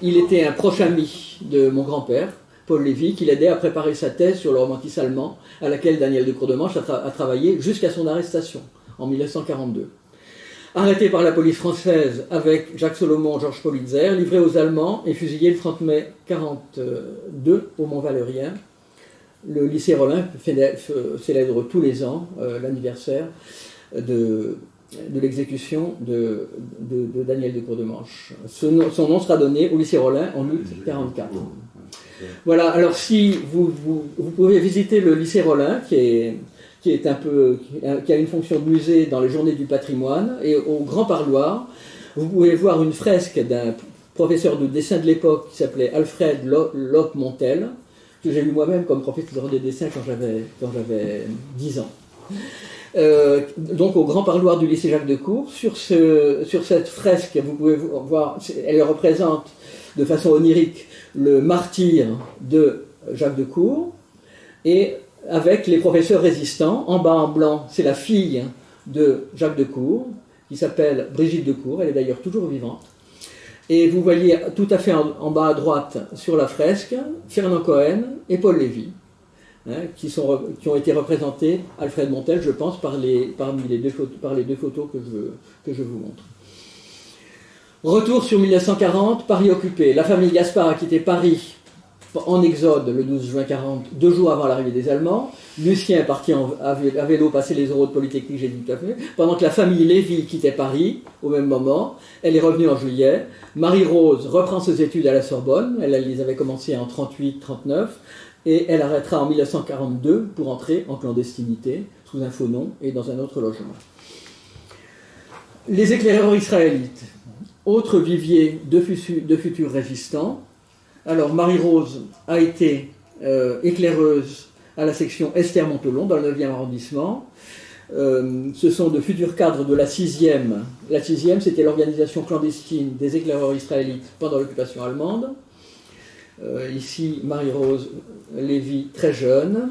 il était un proche ami de mon grand-père, Paul Lévy, qui l'aidait à préparer sa thèse sur le romantisme allemand, à laquelle Daniel de Courdemanche a travaillé jusqu'à son arrestation en 1942. Arrêté par la police française avec Jacques Solomon, Georges Politzer, livré aux Allemands et fusillé le 30 mai 1942 au Mont-Valérien. Le lycée Rollin célèbre tous les ans l'anniversaire de l'exécution de Daniel de Courdemanche. Son nom sera donné au lycée Rollin en août 1944. Voilà, alors si vous pouvez visiter le lycée Rollin, qui a une fonction de musée dans les journées du patrimoine, et au grand parloir, vous pouvez voir une fresque d'un professeur de dessin de l'époque qui s'appelait Alfred Lotte-Montel, que j'ai lu moi-même comme professeur de dessin quand j'avais 10 ans. Donc au grand parloir du lycée Jacques de Cour, sur cette fresque, vous pouvez voir, elle représente de façon onirique le martyr de Jacques de Cour, et avec les professeurs résistants. En bas en blanc, c'est la fille de Jacques de Cour, qui s'appelle Brigitte de Cour, elle est d'ailleurs toujours vivante. Et vous voyez tout à fait en bas à droite sur la fresque, Fernand Cohen et Paul Lévy, qui ont été représentés, Alfred Montel, je pense, par les deux photos que je vous montre. Retour sur 1940, Paris occupé. La famille Gaspard a quitté Paris en exode le 12 juin 1940, 2 jours avant l'arrivée des Allemands. Lucien est parti à vélo passer les oraux de Polytechnique, j'ai dit tout à fait. Pendant que la famille Lévy quittait Paris au même moment, elle est revenue en juillet. Marie-Rose reprend ses études à la Sorbonne, elle les avait commencées en 1938-1939, et elle arrêtera en 1942 pour entrer en clandestinité, sous un faux nom et dans un autre logement. Les éclaireurs israélites, autre vivier de futurs résistants. Alors Marie-Rose a été éclaireuse à la section Esther Montelon dans le 9e arrondissement. Ce sont de futurs cadres de la 6e. La 6e, c'était l'organisation clandestine des éclaireurs israélites pendant l'occupation allemande. Ici, Marie-Rose Lévy, très jeune.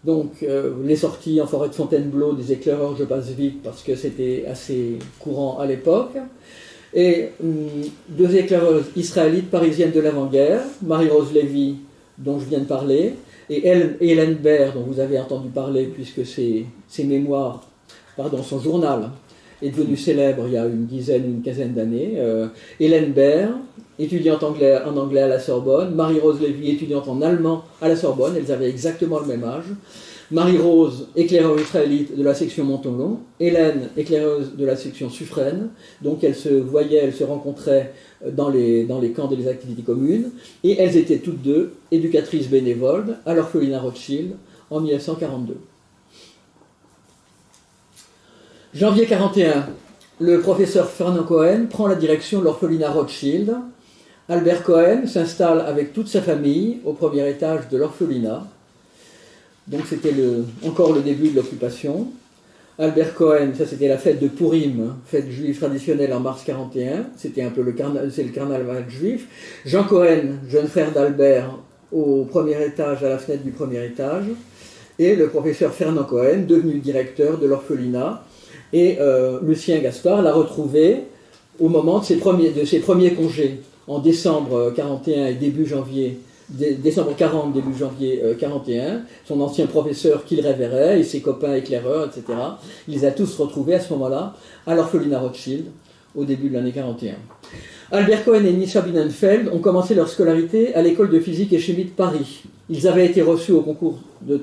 Les sorties en forêt de Fontainebleau des éclaireurs, je passe vite parce que c'était assez courant à l'époque. Et 2 éclaireuses israélites parisiennes de l'avant-guerre, Marie-Rose Lévy, dont je viens de parler, et Hélène Baird, dont vous avez entendu parler, puisque son journal est devenu célèbre il y a une quinzaine d'années. Hélène Baird, étudiante en anglais à la Sorbonne, Marie-Rose Lévy, étudiante en allemand à la Sorbonne, elles avaient exactement le même âge. Marie-Rose, éclaireuse israélite de la section Montelon, Hélène, éclaireuse de la section Suffren, donc elles se rencontraient dans les camps des activités communes, et elles étaient toutes deux éducatrices bénévoles à l'orphelinat Rothschild en 1942. Janvier 1941, le professeur Fernand Cohen prend la direction de l'orphelinat Rothschild. Albert Cohen s'installe avec toute sa famille au premier étage de l'orphelinat. Donc c'était encore le début de l'occupation. Albert Cohen, ça c'était la fête de Purim, fête juive traditionnelle en mars 1941. C'était un peu le carnaval juif. Jean Cohen, jeune frère d'Albert, au premier étage, à la fenêtre du premier étage. Et le professeur Fernand Cohen, devenu directeur de l'orphelinat. Et Lucien Gaspard l'a retrouvé au moment de ses premiers congés, en décembre 1941 et début janvier. Décembre 40, début janvier 41, son ancien professeur qu'il révérait, et ses copains éclaireurs, etc. Il les a tous retrouvés à ce moment-là, à l'orphelinat Rothschild, au début de l'année 41. Albert Cohen et Nisha Bienenfeld ont commencé leur scolarité à l'école de physique et chimie de Paris. Ils avaient été reçus au concours de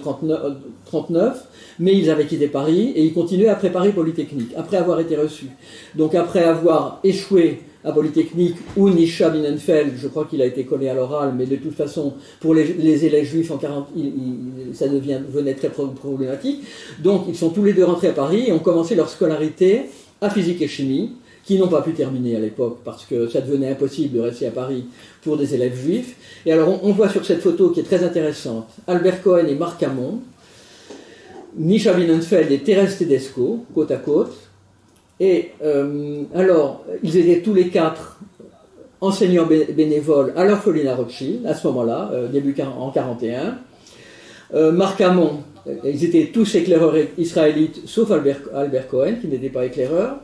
39, mais ils avaient quitté Paris et ils continuaient à préparer Polytechnique, après avoir été reçus. Donc après avoir échoué à Polytechnique, où Nisha Bienenfeld, je crois qu'il a été collé à l'oral, mais de toute façon, pour les élèves juifs en 40, ça devenait très problématique. Donc ils sont tous les deux rentrés à Paris et ont commencé leur scolarité à physique et chimie, qui n'ont pas pu terminer à l'époque parce que ça devenait impossible de rester à Paris pour des élèves juifs. Et alors on voit sur cette photo qui est très intéressante Albert Cohen et Marc Hamon, Nisha Bienenfeld et Thérèse Tedesco, côte à côte. Et alors ils étaient tous les quatre enseignants bénévoles à l'orphelinat Rothschild à ce moment-là, début en 41. Marc Hamon, ils étaient tous éclaireurs israélites sauf Albert Cohen qui n'était pas éclaireur.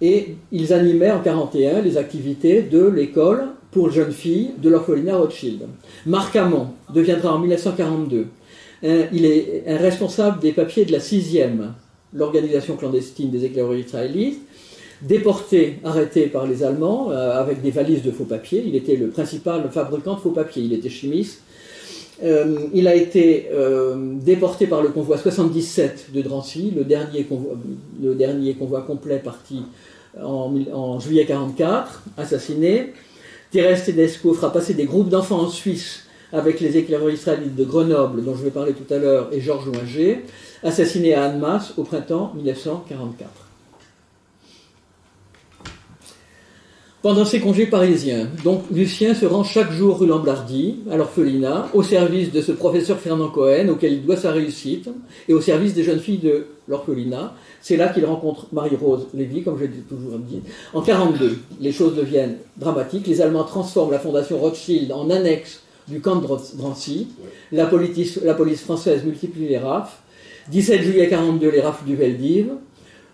Et ils animaient en 1941 les activités de l'école pour jeunes filles de l'orphelinat Rothschild. Marc Hamon deviendra en 1942, il est un responsable des papiers de la 6e, l'organisation clandestine des éclaireurs israélites, déporté, arrêté par les Allemands avec des valises de faux papiers. Il était le principal fabricant de faux papiers, il était chimiste. Il a été déporté par le convoi 77 de Drancy, le dernier convoi complet parti en juillet 1944, assassiné. Thérèse Tedesco fera passer des groupes d'enfants en Suisse avec les éclaireurs israélites de Grenoble, dont je vais parler tout à l'heure, et Georges Loinger, assassiné à Annemasse au printemps 1944. Pendant ses congés parisiens, donc Lucien se rend chaque jour rue Lamblardy, à l'orphelinat, au service de ce professeur Fernand Cohen, auquel il doit sa réussite, et au service des jeunes filles de l'orphelinat. C'est là qu'il rencontre Marie-Rose Lévy, comme je l'ai toujours dit. En 1942, les choses deviennent dramatiques. Les Allemands transforment la fondation Rothschild en annexe du camp de Drancy. La police française multiplie les rafles. 17 juillet 1942, les rafles du Veldiv.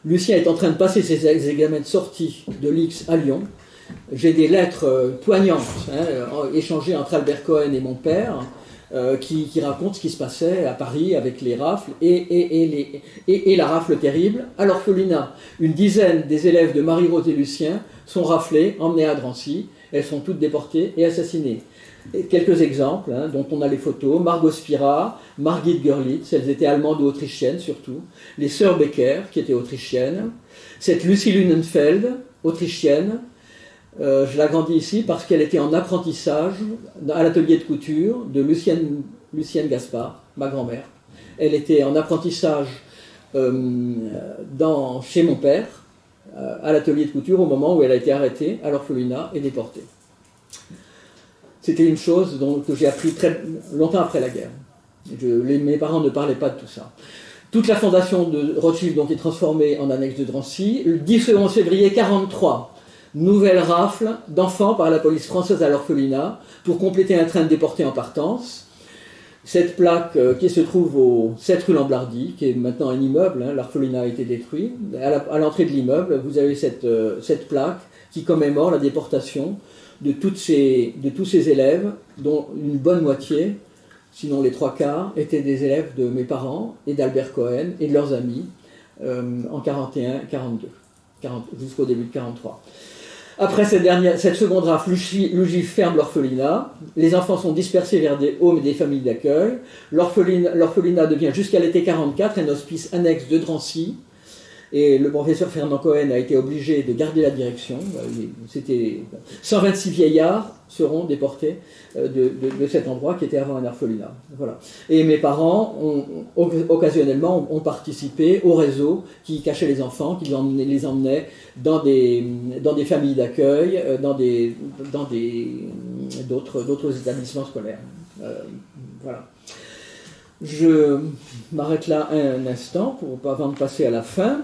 Lucien est en train de passer ses examens de sortie de l'X à Lyon. J'ai des lettres poignantes échangées entre Albert Cohen et mon père qui racontent ce qui se passait à Paris avec les rafles et la rafle terrible. À l'orphelinat, une dizaine des élèves de Marie-Rose et Lucien sont raflés, emmenés à Drancy. Elles sont toutes déportées et assassinées. Et quelques exemples dont on a les photos. Margot Spira, Margit Görlitz, elles étaient allemandes ou autrichiennes surtout. Les sœurs Becker, qui étaient autrichiennes. Cette Lucie Lunenfeld, autrichienne. Je l'agrandis ici parce qu'elle était en apprentissage à l'atelier de couture de Lucienne Gaspard, ma grand-mère. Elle était en apprentissage chez mon père, à l'atelier de couture, au moment où elle a été arrêtée à l'orphelinat et déportée. C'était une chose que j'ai appris très longtemps après la guerre. Mes parents ne parlaient pas de tout ça. Toute la fondation de Rothschild donc, est transformée en annexe de Drancy. Le 10 et 11 février 1943, nouvelle rafle d'enfants par la police française à l'orphelinat pour compléter un train de déportés en partance. Cette plaque qui se trouve au 7 rue Lamblardy, qui est maintenant un immeuble, l'orphelinat a été détruit. À l'entrée de l'immeuble, vous avez cette plaque qui commémore la déportation de tous ces élèves, dont une bonne moitié, sinon les 3/4, étaient des élèves de mes parents et d'Albert Cohen et de leurs amis en 1941-1942, jusqu'au début de 1943. Après cette seconde rafle, Lugif ferme l'orphelinat. Les enfants sont dispersés vers des homes et des familles d'accueil. L'orphelinat devient jusqu'à l'été 1944 un hospice annexe de Drancy. Et le professeur Fernand Cohen a été obligé de garder la direction. 126 vieillards seront déportés de cet endroit qui était avant un orphelinat. Voilà. Et mes parents, occasionnellement, ont participé au réseau qui cachait les enfants, qui les emmenait dans des familles d'accueil, dans d'autres établissements scolaires. Voilà. Je m'arrête là un instant avant de passer à la fin.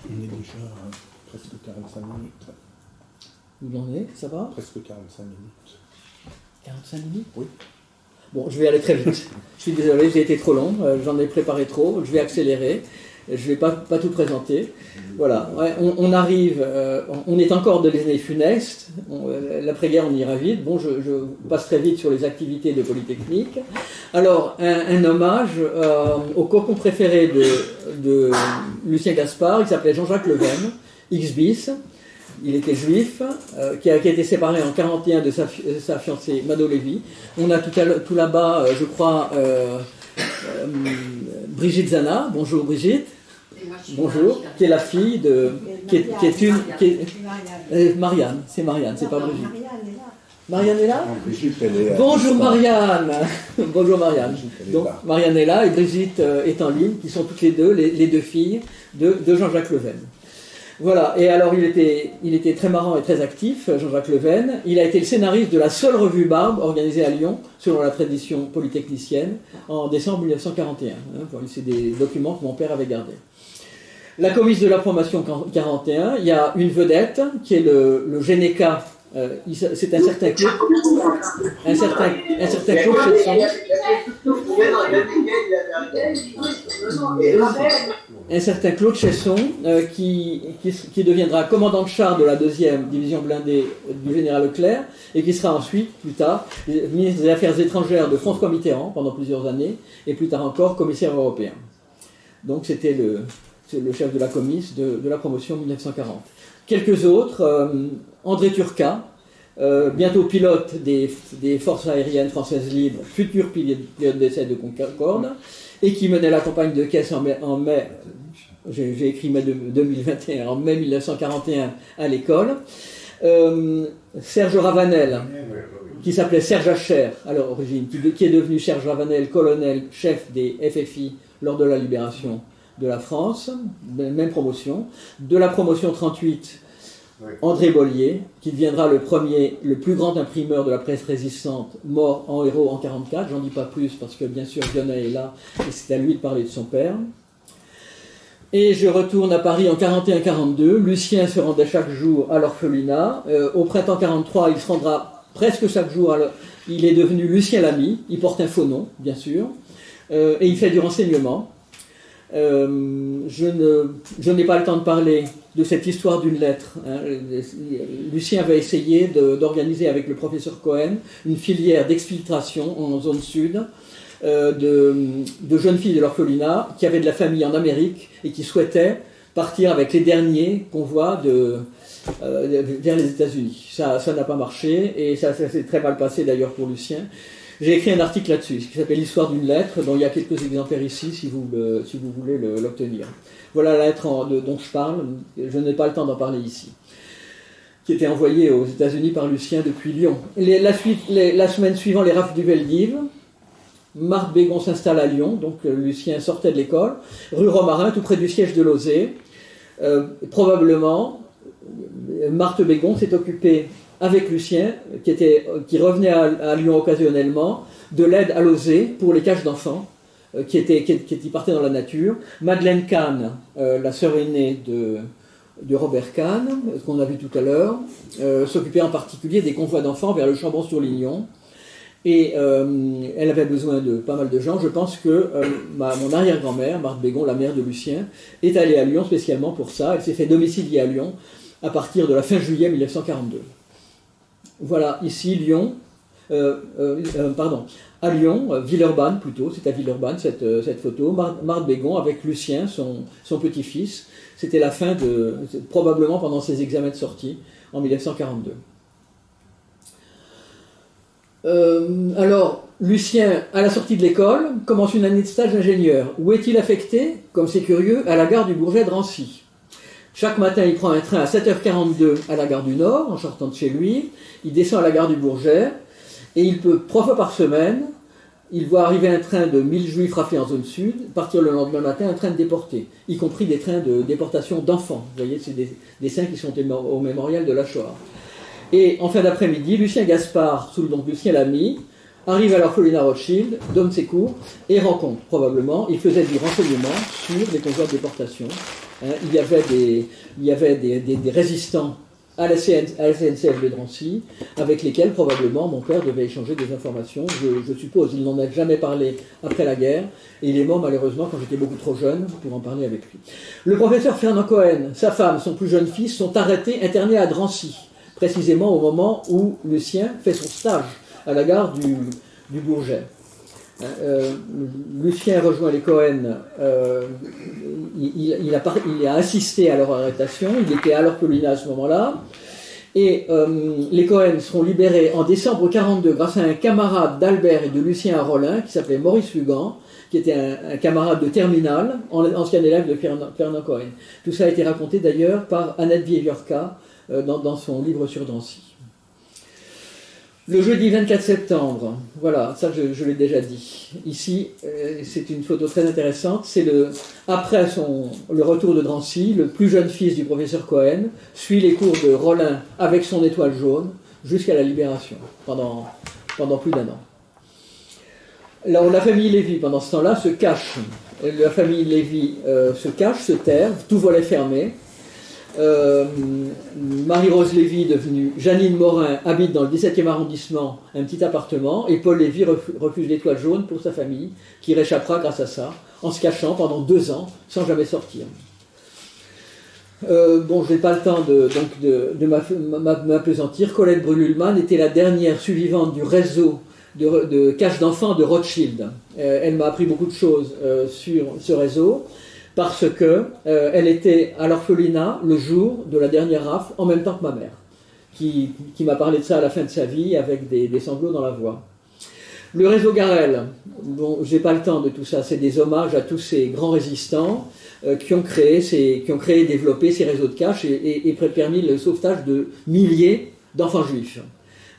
On est déjà à presque 45 minutes. Vous en êtes, ça va? Presque 45 minutes. 45 minutes? Oui. Bon, je vais aller très vite. Je suis désolé, j'ai été trop long, j'en ai préparé trop, je vais accélérer. Je ne vais pas tout présenter. Voilà, on arrive, on est encore de l'année funeste. L'après-guerre, on ira vite. Bon, je passe très vite sur les activités de Polytechnique. Alors, un hommage au cocon préféré de Lucien Gaspard, il s'appelait Jean-Jacques Leven. X bis. Il était juif, qui a été séparé en 1941 de sa fiancée Mado Lévy. On a tout là-bas, je crois, Brigitte Zana. Bonjour Brigitte. Bonjour, qui est la fille de... Marianne, c'est Marianne, c'est pas Brigitte. Marianne est là? Brigitte, elle est Bonjour Marianne. Bonjour Marianne. Donc Marianne est là et Brigitte est en ligne, qui sont toutes les deux, les deux filles de Jean-Jacques Leven. Voilà, et alors il était très marrant et très actif, Jean-Jacques Leven. Il a été le scénariste de la seule revue Barbe organisée à Lyon, selon la tradition polytechnicienne, en décembre 1941. C'est des documents que mon père avait gardés. La comice de la promotion 41, il y a une vedette qui est le Généca. C'est un certain Claude Chesson. Un certain Claude Chesson qui deviendra commandant de char de la 2e division blindée du général Leclerc et qui sera ensuite, plus tard, ministre des Affaires étrangères de François Mitterrand pendant plusieurs années et plus tard encore commissaire européen. Donc c'était le chef de la comice de la promotion 1940. Quelques autres, André Turcat, bientôt pilote des forces aériennes françaises libres, futur pilote d'essai de Concorde, et qui menait la campagne de Caisse en mai j'ai écrit mai 2021, en mai 1941 à l'école. Serge Ravanel, qui s'appelait Serge Hacher à l'origine, qui est devenu Serge Ravanel, colonel, chef des FFI lors de la libération de la France, même promotion. De la promotion 38, André Bollier, qui deviendra le plus grand imprimeur de la presse résistante, mort en héros en 1944. J'en dis pas plus parce que bien sûr Vionnet est là et c'est à lui de parler de son père. Et je retourne à Paris en 1941-1942. Lucien se rendait chaque jour à l'orphelinat. Au printemps 1943, il se rendra presque chaque jour. Il est devenu Lucien Lamy. Il porte un faux nom, bien sûr. Et il fait du renseignement. Je n'ai pas le temps de parler de cette histoire d'une lettre. Lucien va essayer d'organiser avec le professeur Cohen une filière d'exfiltration en zone sud de jeunes filles de l'orphelinat qui avaient de la famille en Amérique et qui souhaitaient partir avec les derniers convois vers les États-Unis. Ça n'a pas marché et ça s'est très mal passé d'ailleurs pour Lucien. J'ai écrit un article là-dessus, qui s'appelle L'histoire d'une lettre, dont il y a quelques exemplaires ici, si vous voulez l'obtenir. Voilà la lettre dont je parle, je n'ai pas le temps d'en parler ici, qui était envoyée aux États-Unis par Lucien depuis Lyon. La semaine suivante, les rafles du Veldiv, Marthe Bégon s'installe à Lyon, donc Lucien sortait de l'école, rue Romarin, tout près du siège de Lauzet. Probablement, Marthe Bégon s'est occupée avec Lucien, qui revenait à Lyon occasionnellement, de l'aide à Lauzet pour les cages d'enfants, qui partaient dans la nature. Madeleine Kahn, la sœur aînée de Robert Kahn, qu'on a vu tout à l'heure, s'occupait en particulier des convois d'enfants vers le Chambon-sur-Lignon. Et elle avait besoin de pas mal de gens. Je pense que mon arrière-grand-mère, Marthe Bégon, la mère de Lucien, est allée à Lyon spécialement pour ça. Elle s'est fait domicilier à Lyon à partir de la fin juillet 1942. Voilà, ici, Lyon, à Lyon, Villeurbanne plutôt, c'est à Villeurbanne cette photo, Marthe Bégon avec Lucien, son petit-fils. C'était la fin probablement pendant ses examens de sortie, en 1942. Alors, Lucien, à la sortie de l'école, commence une année de stage d'ingénieur. Où est-il affecté, comme c'est curieux, à la gare du Bourget de Drancy. Chaque matin, il prend un train à 7h42 à la gare du Nord, en sortant de chez lui. Il descend à la gare du Bourget, et il peut, 3 fois par semaine, il voit arriver un train de 1000 juifs raflés en zone sud, partir le lendemain matin, un train de déportés, y compris des trains de déportation d'enfants. Vous voyez, c'est des dessins qui sont au mémorial de la Shoah. Et en fin d'après-midi, Lucien Gaspard, sous le nom de Lucien Lamy, arrive à l'orphelinat Rothschild, donne ses cours, et rencontre probablement, il faisait du renseignement sur les convois de déportation. Il y avait des résistants à la CNCF de Drancy, avec lesquels probablement mon père devait échanger des informations, je suppose. Il n'en a jamais parlé après la guerre, et il est mort malheureusement quand j'étais beaucoup trop jeune pour en parler avec lui. Le professeur Fernand Cohen, sa femme, son plus jeune fils, sont arrêtés, internés à Drancy, précisément au moment où Lucien fait son stage à la gare du Bourget. Lucien rejoint les Cohen, il a assisté à leur arrestation, il était à l'orphelinat à ce moment-là, et les Cohen seront libérés en décembre 1942 grâce à un camarade d'Albert et de Lucien à Rollin qui s'appelait Maurice Lugan, qui était un camarade de terminale, ancien élève de Fernand Cohen. Tout ça a été raconté d'ailleurs par Annette Vieillorca dans son livre sur Drancy. Le jeudi 24 septembre, voilà, ça je l'ai déjà dit. Ici, c'est une photo très intéressante. C'est après le retour de Drancy, le plus jeune fils du professeur Cohen suit les cours de Rollin avec son étoile jaune jusqu'à la libération, pendant plus d'1 an. Alors, la famille Lévy, pendant ce temps-là, se cache. La famille Lévy se cache, se terre, tout volet fermé. Marie-Rose Lévy, devenue Janine Morin, habite dans le 17e arrondissement, un petit appartement, et Paul Lévy refuse l'étoile jaune pour sa famille, qui réchappera grâce à ça, en se cachant pendant 2 ans, sans jamais sortir. Je n'ai pas le temps de m'appesantir. Colette Brululman était la dernière survivante du réseau de cache d'enfants de Rothschild. Elle m'a appris beaucoup de choses sur ce réseau, parce qu'elle était à l'orphelinat le jour de la dernière rafle, en même temps que ma mère, qui m'a parlé de ça à la fin de sa vie, avec des sanglots dans la voix. Le réseau Garel, j'ai pas le temps de tout ça, c'est des hommages à tous ces grands résistants qui ont créé et développé ces réseaux de cache et permis le sauvetage de milliers d'enfants juifs.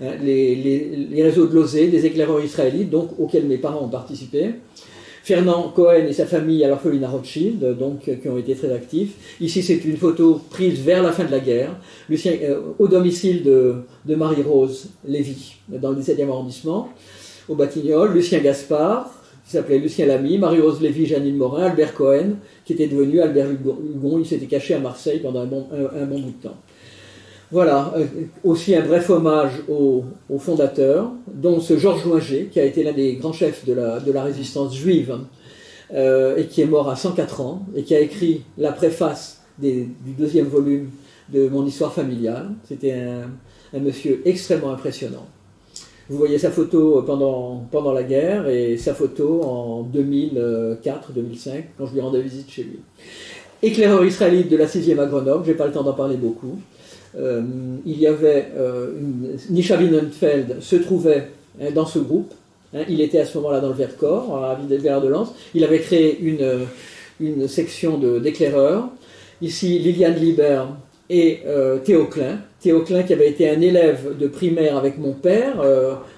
Les réseaux de Lozé, des éclaireurs israélites, donc, auxquels mes parents ont participé. Fernand Cohen et sa famille à l'orphelinat Rothschild, donc, qui ont été très actifs. Ici, c'est une photo prise vers la fin de la guerre, au domicile de Marie-Rose Lévy, dans le 17e arrondissement, au Batignolles. Lucien Gaspard, qui s'appelait Lucien Lamy, Marie-Rose Lévy, Janine Morin, Albert Cohen, qui était devenu Albert Hugon. Il s'était caché à Marseille pendant un bon bout de temps. Voilà, aussi un bref hommage aux fondateurs, dont ce Georges Loinger, qui a été l'un des grands chefs de la résistance juive, et qui est mort à 104 ans, et qui a écrit la préface du 2e volume de mon histoire familiale. C'était un monsieur extrêmement impressionnant. Vous voyez sa photo pendant la guerre, et sa photo en 2004-2005, quand je lui rendais visite chez lui. Éclaireur israélite de la 6e à Grenoble, je n'ai pas le temps d'en parler beaucoup. Il y avait Nisha Wienenfeld se trouvait dans ce groupe. Il était à ce moment-là dans le Vercors, à Villers de Lans. Il avait créé une section d'éclaireurs. Ici, Liliane Liber et Théo Klein. Théo Klein qui avait été un élève de primaire avec mon père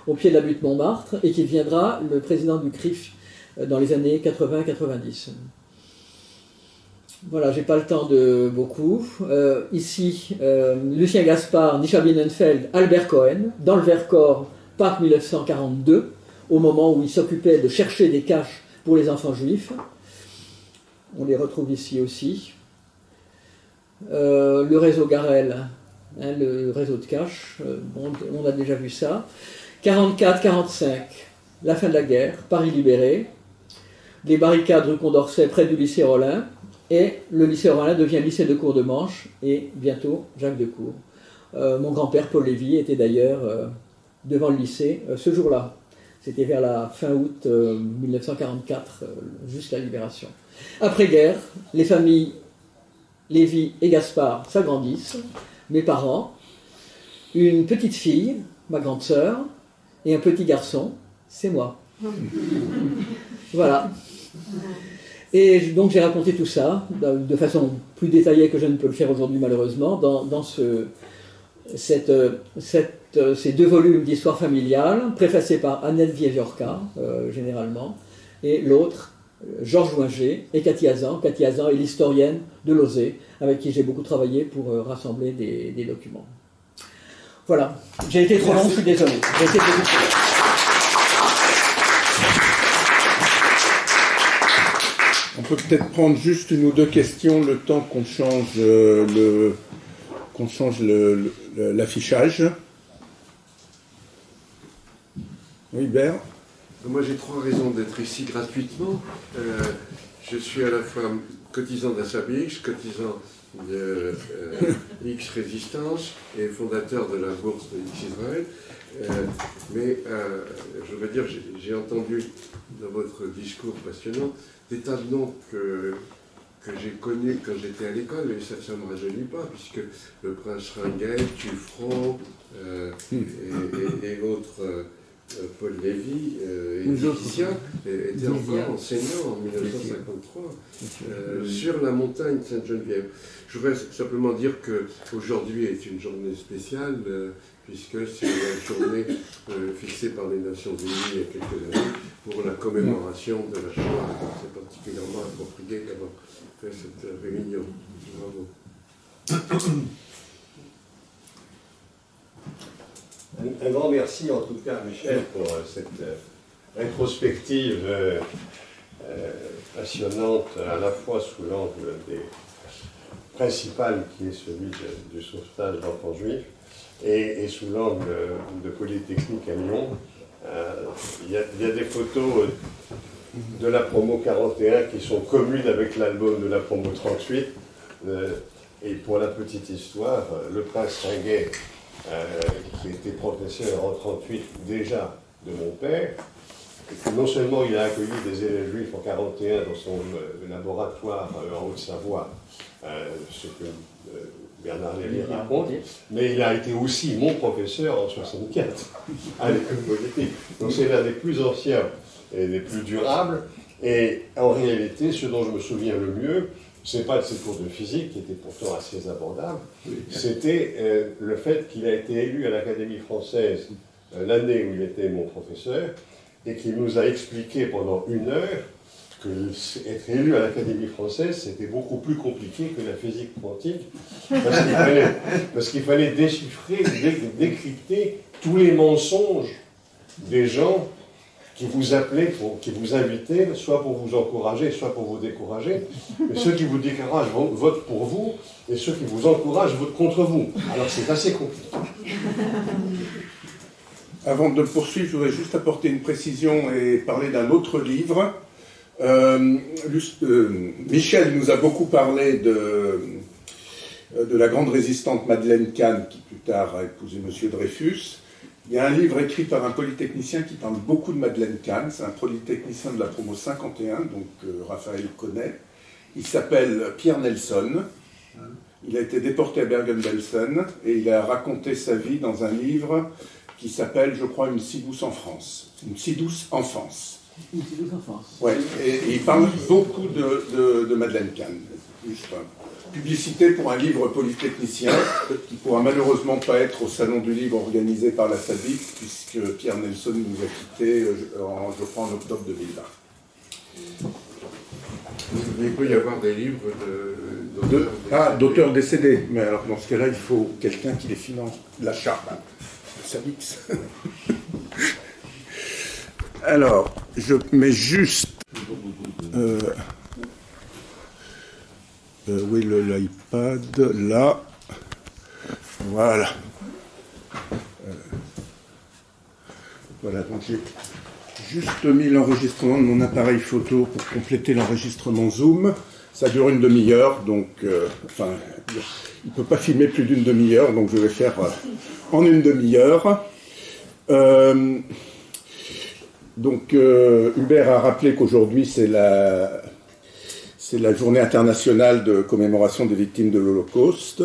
au pied de la butte Montmartre et qui deviendra le président du CRIF dans les années 80-90. Voilà, j'ai pas le temps de beaucoup. Ici, Lucien Gaspard, Nisha Wienenfeld, Albert Cohen, dans le Vercors, Pâques 1942, au moment où il s'occupait de chercher des caches pour les enfants juifs. On les retrouve ici aussi. Le réseau Garel, le réseau de caches, on a déjà vu ça. 44-45, la fin de la guerre, Paris libéré. Les barricades rue Condorcet près du lycée Rollin. Et le lycée Rollin devient lycée de Cours-de-Manche et bientôt Jacques Decour. Mon grand-père, Paul Lévy, était d'ailleurs devant le lycée ce jour-là. C'était vers la fin août 1944, juste la libération. Après-guerre, les familles Lévy et Gaspard s'agrandissent. Mes parents, une petite fille, ma grande sœur, et un petit garçon, c'est moi. Voilà. Et donc j'ai raconté tout ça de façon plus détaillée que je ne peux le faire aujourd'hui malheureusement dans ces 2 volumes d'histoire familiale préfacés par Annette Vieillorca généralement, et l'autre Georges Loinger et Cathy Hazan. Cathy Hazan est l'historienne de Lozé avec qui j'ai beaucoup travaillé pour rassembler des documents. Voilà, j'ai été trop long, je suis désolé. J'ai été beaucoup trop long. On peut peut-être prendre juste 1 ou 2 questions le temps qu'on change l'affichage. Oui, Bert. Moi, j'ai 3 raisons d'être ici gratuitement. Je suis à la fois cotisant d'Assabix, cotisant de X Résistance et fondateur de la bourse de X Israël. Je veux dire, j'ai entendu dans votre discours passionnant des tas de noms que j'ai connus quand j'étais à l'école, et ça ne me rajeunit pas, puisque le prince Ringuet, Tuffron et autres, Paul Lévy et Titien étaient encore enseignants en 1953 sur la montagne Sainte-Geneviève. Je voudrais simplement dire qu'aujourd'hui est une journée spéciale, puisque c'est la journée fixée par les Nations Unies il y a quelques années pour la commémoration de la Shoah. C'est particulièrement approprié d'avoir fait cette réunion. Bravo. Un grand merci en tout cas, Michel, pour cette rétrospective passionnante, à la fois sous l'angle des principal, qui est celui du sauvetage d'enfants juifs, et sous l'angle de Polytechnique à Lyon. Il y a des photos de la promo 41 qui sont communes avec l'album de la promo 38. Et pour la petite histoire, le prince Ringuet, qui était professeur en 38 déjà de mon père, et que non seulement il a accueilli des élèves juifs en 41 dans son laboratoire en Haute-Savoie, ce que Bernard Lévy raconte, mais il a été aussi mon professeur en 64 à l'école politique. Donc c'est l'un des plus anciens et des plus durables. Et en réalité, ce dont je me souviens le mieux, c'est pas de ses cours de physique, qui étaient pourtant assez abordables, c'était le fait qu'il a été élu à l'Académie française l'année où il était mon professeur, et qu'il nous a expliqué pendant 1 heure que être élu à l'Académie française, c'était beaucoup plus compliqué que la physique quantique, parce qu'il fallait déchiffrer, décrypter tous les mensonges des gens qui vous appelaient, qui vous invitaient, soit pour vous encourager, soit pour vous décourager. Mais ceux qui vous découragent votent pour vous, et ceux qui vous encouragent votent contre vous. Alors c'est assez compliqué. Avant de poursuivre, je voudrais juste apporter une précision et parler d'un autre livre. Michel nous a beaucoup parlé de la grande résistante Madeleine Kahn, qui plus tard a épousé M. Dreyfus. Il y a un livre écrit par un polytechnicien qui parle beaucoup de Madeleine Kahn. C'est un polytechnicien de la promo 51, donc Raphaël connaît. Il s'appelle Pierre Nelson. Il a été déporté à Bergen-Belsen et il a raconté sa vie dans un livre qui s'appelle, je crois, Une si douce enfance. Une si douce enfance. Une si douce enfance. Ouais, et il parle beaucoup de Madeleine Kahn. Juste publicité pour un livre polytechnicien qui ne pourra malheureusement pas être au Salon du Livre organisé par la SADIC, puisque Pierre Nelson nous a quittés, je crois, en octobre 2020. Il peut y avoir des livres d'auteurs décédés. Mais alors, dans ce cas-là, il faut quelqu'un qui les finance. L'achat. SADIC. Alors, je mets juste... oui, l'iPad, là. Voilà. Voilà, donc j'ai juste mis l'enregistrement de mon appareil photo pour compléter l'enregistrement Zoom. Ça dure une demi-heure, donc... enfin, il ne peut pas filmer plus d'une demi-heure, donc je vais faire en une demi-heure. Donc, Hubert a rappelé qu'aujourd'hui, c'est la journée internationale de commémoration des victimes de l'Holocauste.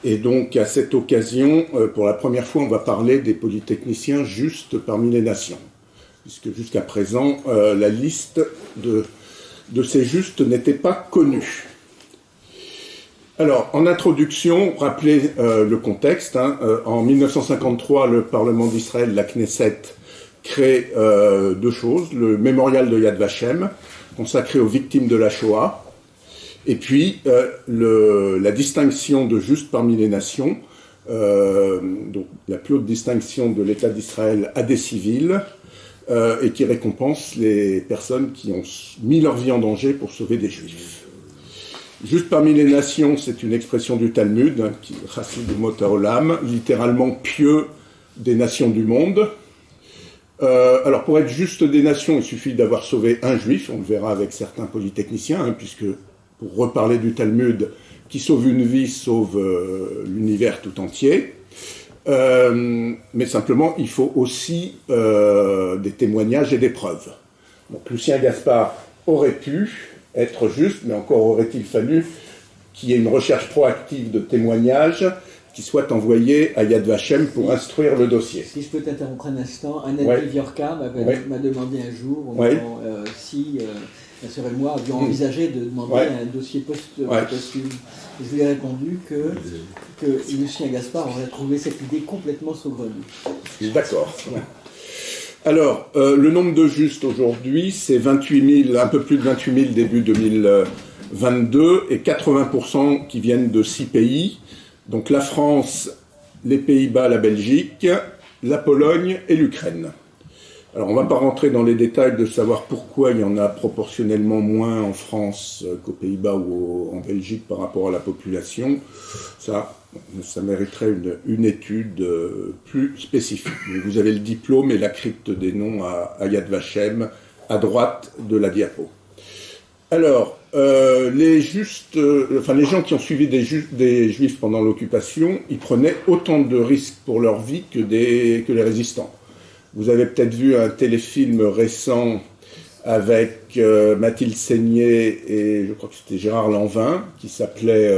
Et donc, à cette occasion, pour la première fois, on va parler des polytechniciens justes parmi les nations. Puisque jusqu'à présent, la liste de ces justes n'était pas connue. Alors, en introduction, rappelez le contexte. En 1953, le Parlement d'Israël, la Knesset, crée 2 choses. Le mémorial de Yad Vashem, consacré aux victimes de la Shoah, et puis la distinction de juste parmi les nations, donc la plus haute distinction de l'État d'Israël à des civils, et qui récompense les personnes qui ont mis leur vie en danger pour sauver des Juifs. Juste parmi les nations, c'est une expression du Talmud, qui est Chassid Umot Haolam, littéralement pieux des nations du monde. Alors, pour être juste des nations, il suffit d'avoir sauvé un juif, on le verra avec certains polytechniciens, puisque, pour reparler du Talmud, qui sauve une vie, sauve l'univers tout entier. Mais simplement, il faut aussi des témoignages et des preuves. Donc Lucien Gaspard aurait pu être juste, mais encore aurait-il fallu qu'il y ait une recherche proactive de témoignages qui soit envoyé à Yad Vashem pour instruire le dossier. Si je peux t'interrompre un instant, Anna Viorka m'a demandé un jour si ma sœur et moi avions envisagé de demander un dossier posthume. Je lui ai répondu que Lucien Gaspard aurait trouvé cette idée complètement saugrenue. D'accord. Alors, le nombre de justes aujourd'hui, c'est 28 000, un peu plus de 28 000 début 2022, et 80% qui viennent de 6 pays. Donc la France, les Pays-Bas, la Belgique, la Pologne et l'Ukraine. Alors on ne va pas rentrer dans les détails de savoir pourquoi il y en a proportionnellement moins en France qu'aux Pays-Bas ou en Belgique par rapport à la population. Ça mériterait une étude plus spécifique. Vous avez le diplôme et la crypte des noms à Yad Vashem à droite de la diapo. Alors, les gens qui ont suivi des juifs pendant l'occupation, ils prenaient autant de risques pour leur vie que les résistants. Vous avez peut-être vu un téléfilm récent avec Mathilde Seigné et je crois que c'était Gérard Lanvin, qui s'appelait...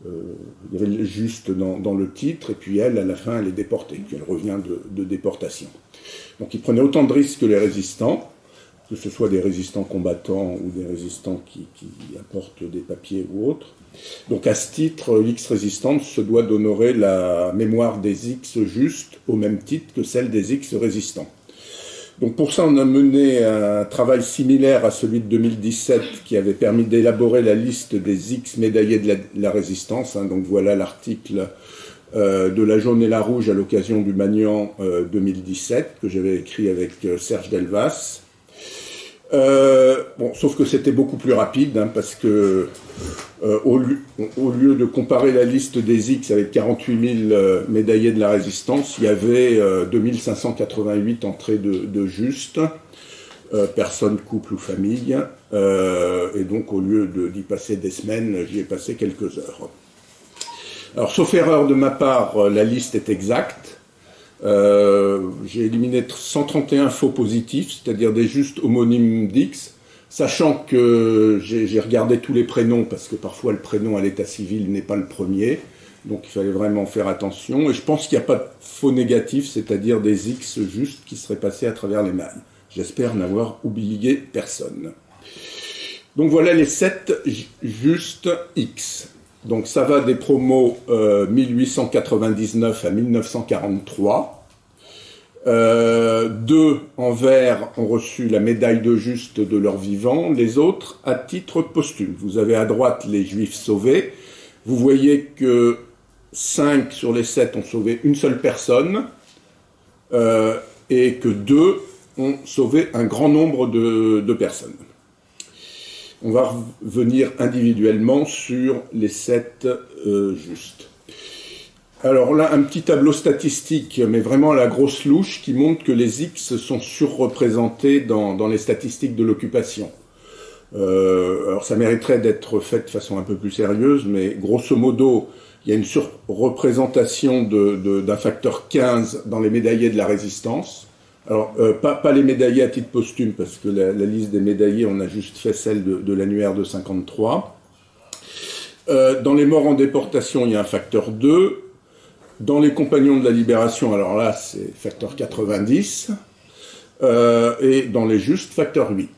il y avait juste dans le titre, et puis elle, à la fin, elle est déportée, puis elle revient de déportation. Donc ils prenaient autant de risques que les résistants, que ce soit des résistants combattants ou des résistants qui apportent des papiers ou autres. Donc à ce titre, l'X-Résistance se doit d'honorer la mémoire des X justes au même titre que celle des X-Résistants. Donc pour ça, on a mené un travail similaire à celui de 2017 qui avait permis d'élaborer la liste des X médaillés de la Résistance. Donc voilà l'article de la jaune et la rouge à l'occasion du Magnan 2017 que j'avais écrit avec Serge Delvas. Sauf que c'était beaucoup plus rapide, parce que au lieu de comparer la liste des X avec 48 000 médaillés de la Résistance, il y avait 2588 entrées de justes, personnes, couple ou famille, et donc au lieu d'y passer des semaines, j'y ai passé quelques heures. Alors, sauf erreur de ma part, la liste est exacte. J'ai éliminé 131 faux positifs, c'est-à-dire des justes homonymes d'X, sachant que j'ai regardé tous les prénoms, parce que parfois le prénom à l'état civil n'est pas le premier, donc il fallait vraiment faire attention, et je pense qu'il n'y a pas de faux négatifs, c'est-à-dire des X justes qui seraient passés à travers les mailles. J'espère n'avoir oublié personne. Donc voilà les 7 justes X. Donc ça va des promos 1899 à 1943. 2 en vert ont reçu la médaille de juste de leur vivant, les autres à titre posthume. Vous avez à droite les Juifs sauvés. Vous voyez que 5 sur les 7 ont sauvé une seule personne et que 2 ont sauvé un grand nombre de personnes. On va revenir individuellement sur les 7 justes. Alors là, un petit tableau statistique, mais vraiment à la grosse louche, qui montre que les X sont surreprésentés dans les statistiques de l'occupation. Alors ça mériterait d'être fait de façon un peu plus sérieuse, mais grosso modo, il y a une surreprésentation d'un facteur 15 dans les médaillés de la Résistance. Alors, pas les médaillés à titre posthume, parce que la liste des médaillés, on a juste fait celle de l'annuaire de 53. Dans les morts en déportation, il y a un facteur 2. Dans les compagnons de la libération, alors là, c'est facteur 90. Et dans les justes, facteur 8.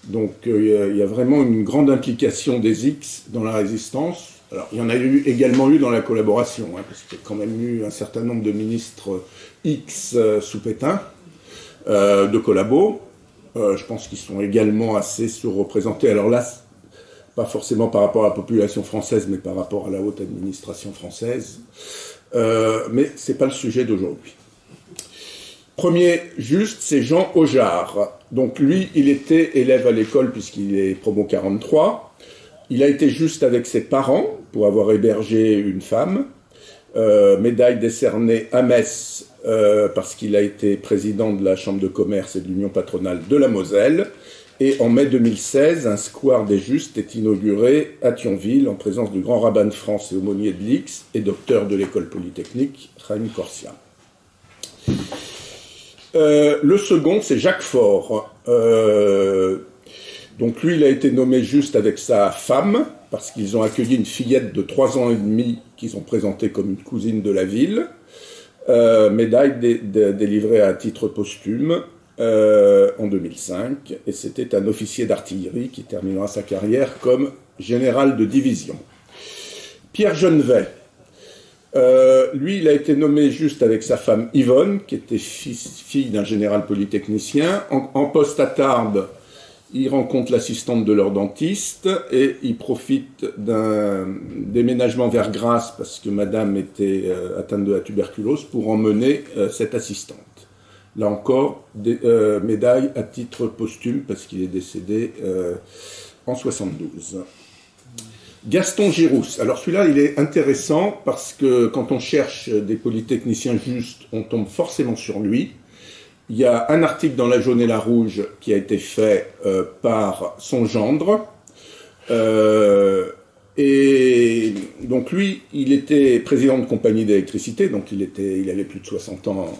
Donc, il y a vraiment une grande implication des X dans la résistance. Alors, il y en a également eu dans la collaboration, parce qu'il y a quand même eu un certain nombre de ministres X sous Pétain, de collabos. Je pense qu'ils sont également assez surreprésentés. Alors là, pas forcément par rapport à la population française, mais par rapport à la haute administration française. Mais ce n'est pas le sujet d'aujourd'hui. Premier juste, c'est Jean Aujar. Donc lui, il était élève à l'école puisqu'il est promo 43. Il a été juste avec ses parents pour avoir hébergé une femme. Médaille décernée à Metz parce qu'il a été président de la Chambre de commerce et de l'Union patronale de la Moselle. Et en mai 2016, un square des Justes est inauguré à Thionville en présence du grand rabbin de France et aumônier de l'X et docteur de l'école polytechnique, Chaim Corsia. Le second, c'est Jacques Faure. Donc lui, il a été nommé juste avec sa femme, parce qu'ils ont accueilli une fillette de 3 ans et demi qu'ils ont présentée comme une cousine de la ville. Médaille délivrée à titre posthume en 2005, et c'était un officier d'artillerie qui terminera sa carrière comme général de division. Pierre Genevet, lui, il a été nommé juste avec sa femme Yvonne, qui était fille d'un général polytechnicien. En poste à Tarbes, il rencontre l'assistante de leur dentiste et il profite d'un déménagement vers Grasse parce que madame était atteinte de la tuberculose pour emmener cette assistante. Là encore, médaille à titre posthume parce qu'il est décédé en 72. Gaston Girousse. Alors celui-là, il est intéressant parce que quand on cherche des polytechniciens justes, on tombe forcément sur lui. Il y a un article dans La Jaune et la Rouge qui a été fait par son gendre. Et donc lui, il était président de compagnie d'électricité, donc il avait plus de 60 ans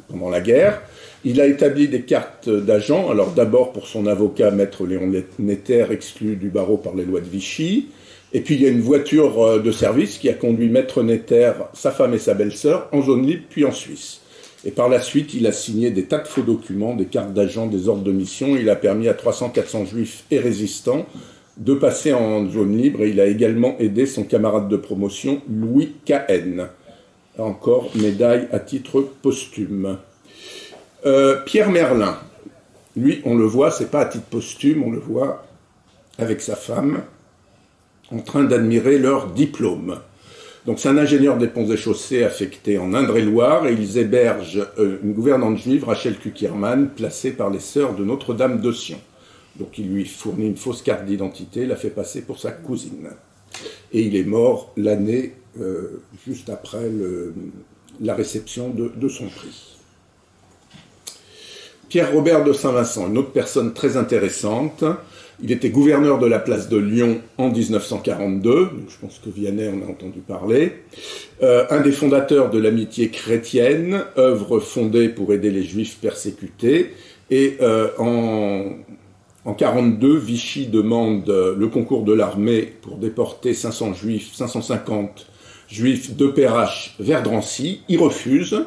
pendant la guerre. Il a établi des cartes d'agents, alors d'abord pour son avocat, maître Léon Netter, exclu du barreau par les lois de Vichy. Et puis il y a une voiture de service qui a conduit maître Netter, sa femme et sa belle-sœur, en zone libre, puis en Suisse. Et par la suite, il a signé des tas de faux documents, des cartes d'agents, des ordres de mission. Il a permis à 300-400 juifs et résistants de passer en zone libre. Et il a également aidé son camarade de promotion, Louis K.N. Encore médaille à titre posthume. Pierre Merlin, lui, on le voit, c'est pas à titre posthume, on le voit avec sa femme, en train d'admirer leur diplôme. Donc c'est un ingénieur des ponts et chaussées affecté en Indre-et-Loire et ils hébergent une gouvernante juive, Rachel Kuckerman, placée par les sœurs de Notre-Dame de Sion. Donc il lui fournit une fausse carte d'identité, la fait passer pour sa cousine. Et il est mort l'année juste après la réception de son prix. Pierre-Robert de Saint-Vincent, une autre personne très intéressante. Il était gouverneur de la place de Lyon en 1942, donc je pense que Vianney en a entendu parler. Un des fondateurs de l'Amitié chrétienne, œuvre fondée pour aider les juifs persécutés. Et en 1942, Vichy demande le concours de l'armée pour déporter 550 juifs de Perrache vers Drancy. Il refuse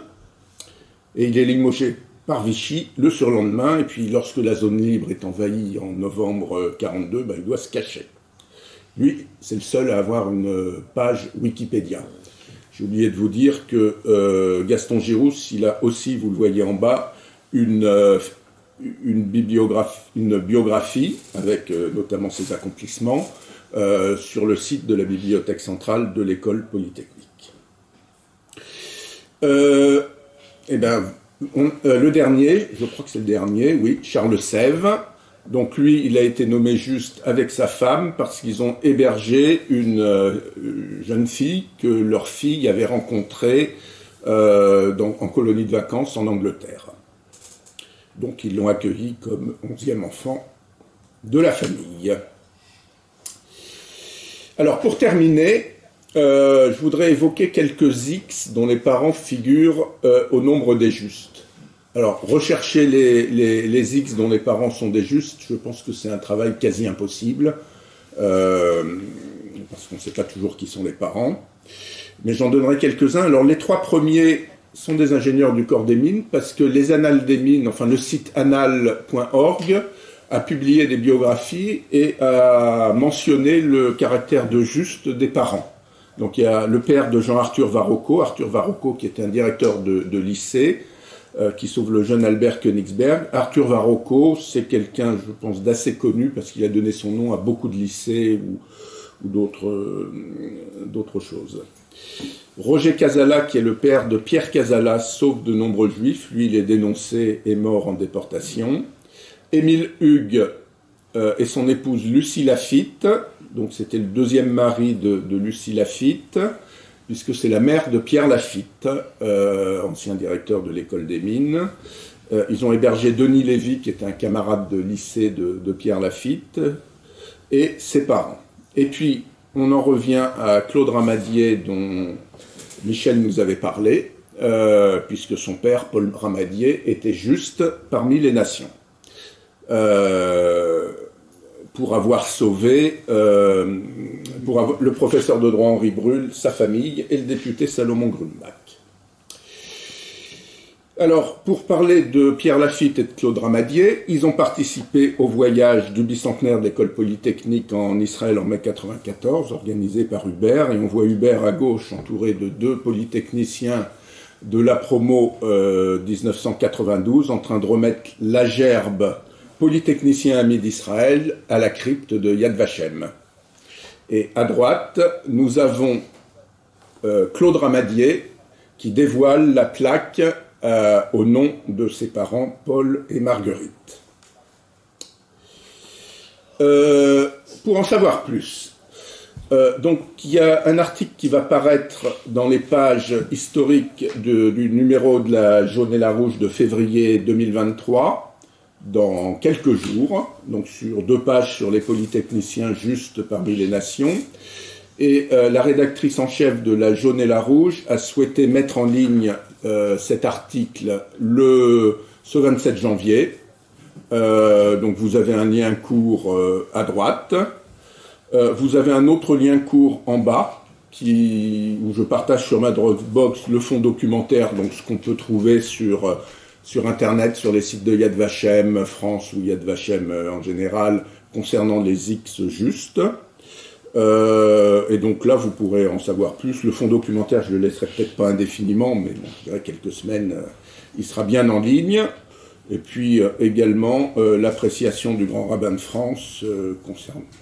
et il est limogé par Vichy le surlendemain, et puis lorsque la zone libre est envahie en novembre 1942, il doit se cacher. Lui, c'est le seul à avoir une page Wikipédia. J'ai oublié de vous dire que Gaston Girousse, il a aussi, vous le voyez en bas, une biographie, avec notamment ses accomplissements, sur le site de la Bibliothèque centrale de l'École polytechnique. Le dernier, je crois que c'est le dernier, oui, Charles Sève. Donc lui, il a été nommé juste avec sa femme parce qu'ils ont hébergé une jeune fille que leur fille avait rencontrée en colonie de vacances en Angleterre. Donc ils l'ont accueilli comme 11e enfant de la famille. Alors pour terminer, je voudrais évoquer quelques X dont les parents figurent au nombre des justes. Alors, rechercher les X dont les parents sont des justes, je pense que c'est un travail quasi impossible, parce qu'on ne sait pas toujours qui sont les parents. Mais j'en donnerai quelques-uns. Alors, les 3 premiers sont des ingénieurs du corps des mines, parce que les Annales des mines, enfin le site annales.org, a publié des biographies et a mentionné le caractère de juste des parents. Donc il y a le père de Jean-Arthur Varocco qui était un directeur de lycée, qui sauve le jeune Albert Königsberg. Arthur Varocco, c'est quelqu'un, je pense, d'assez connu, parce qu'il a donné son nom à beaucoup de lycées ou d'autres choses. Roger Casala, qui est le père de Pierre Casala, sauve de nombreux juifs. Lui, il est dénoncé et mort en déportation. Émile Hugues et son épouse Lucie Lafitte, donc c'était le 2e mari de Lucie Lafitte, puisque c'est la mère de Pierre Lafitte, ancien directeur de l'école des mines. Ils ont hébergé Denis Lévy, qui était un camarade de lycée de Pierre Lafitte, et ses parents. Et puis, on en revient à Claude Ramadier, dont Michel nous avait parlé, puisque son père, Paul Ramadier, était juste parmi les nations. Pour avoir sauvé le professeur de droit Henri Brul, sa famille, et le député Salomon Grumbach. Alors, pour parler de Pierre Lafitte et de Claude Ramadier, ils ont participé au voyage du bicentenaire de l'école polytechnique en Israël en mai 1994, organisé par Hubert, et on voit Hubert à gauche entouré de 2 polytechniciens de la promo 1992 en train de remettre la gerbe polytechnicien ami d'Israël à la crypte de Yad Vashem. Et à droite, nous avons Claude Ramadier qui dévoile la plaque au nom de ses parents Paul et Marguerite. Pour en savoir plus, donc il y a un article qui va paraître dans les pages historiques du numéro de la Jaune et la Rouge de février 2023, dans quelques jours, donc sur 2 pages sur les polytechniciens juste parmi les nations. Et la rédactrice en chef de la Jaune et la Rouge a souhaité mettre en ligne cet article ce 27 janvier. Donc vous avez un lien court à droite. Vous avez un autre lien court en bas où je partage sur ma Dropbox le fond documentaire, donc ce qu'on peut trouver sur Internet, sur les sites de Yad Vashem France ou Yad Vashem en général, concernant les X justes. Et donc là, vous pourrez en savoir plus. Le fond documentaire, je le laisserai peut-être pas indéfiniment, mais bon, je dirais quelques semaines, il sera bien en ligne. Et puis également l'appréciation du grand rabbin de France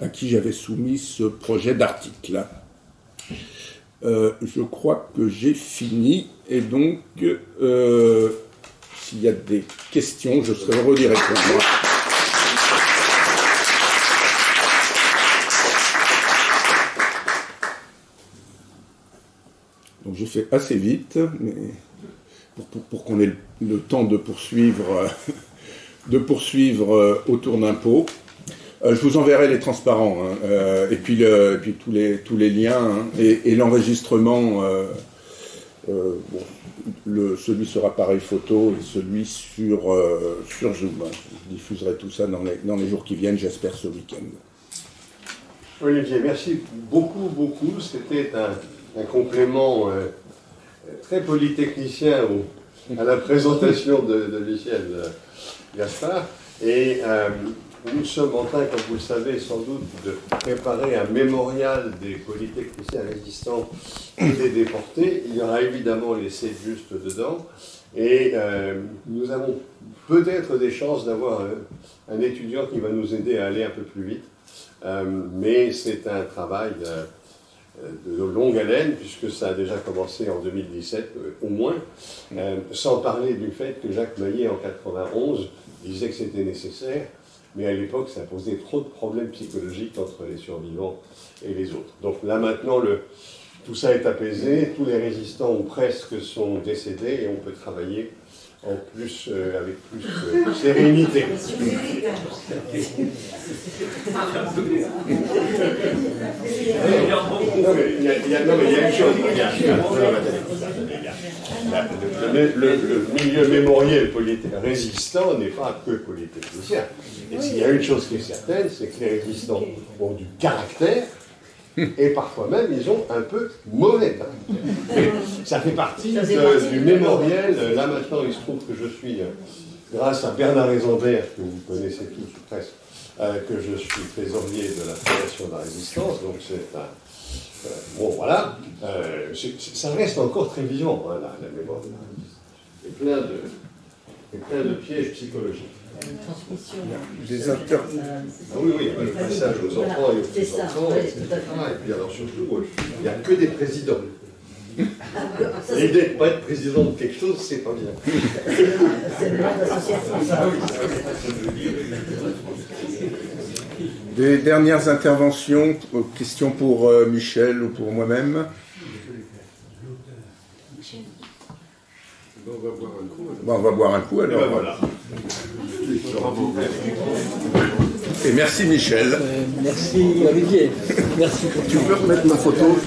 à qui j'avais soumis ce projet d'article. Je crois que j'ai fini, et donc s'il y a des questions, je serai heureux d'y répondre. Donc j'ai fait assez vite, mais pour qu'on ait le temps de poursuivre autour d'un pot. Je vous enverrai les transparents, et puis tous les liens, hein, et l'enregistrement. Celui sur appareil photo et celui sur Zoom. Je diffuserai tout ça dans les jours qui viennent, j'espère ce week-end. Olivier, merci beaucoup. C'était un complément très polytechnicien à la présentation de Michel Gaspard. Et nous sommes en train, comme vous le savez, sans doute, de préparer un mémorial des polytechniciens résistants et des déportés. Il y aura évidemment les Sept Justes dedans. Et nous avons peut-être des chances d'avoir un étudiant qui va nous aider à aller un peu plus vite. Mais c'est un travail de longue haleine, puisque ça a déjà commencé en 2017, au moins, sans parler du fait que Jacques Maillet, en 1991, disait que c'était nécessaire, mais à l'époque, ça posait trop de problèmes psychologiques entre les survivants et les autres. Donc là, maintenant, tout ça est apaisé, tous les résistants ou presque sont décédés, et on peut travailler en plus, avec plus de sérénité. Il y a une chose. Le milieu mémoriel résistant n'est pas que polytechnicien. Et s'il y a une chose qui est certaine, c'est que les résistants ont du caractère, et parfois même, ils ont un peu mauvais caractère. Mais ça fait partie du mémoriel. Là, maintenant, il se trouve que je suis, grâce à Bernard Ezambert, que vous connaissez tous ou presque, que je suis trésorier de la Fondation de la Résistance. Donc, c'est un... bon, voilà. Ça reste encore très vivant, hein, la mémoire de la Résistance. Et plein de pièges psychologiques. Transmission. Des Oui, le passage aux enfants et aux petits-enfants, etc. Et puis alors surtout, il n'y a que des présidents. L'idée de ne pas être président de quelque chose, c'est pas bien. C'est le nom d'association. Des dernières interventions, questions pour Michel ou pour moi-même. On va boire un coup. Bon, on va boire un coup Et alors. ben voilà. Et merci Michel. Merci Olivier. Merci pour Tu peux remettre ma photo?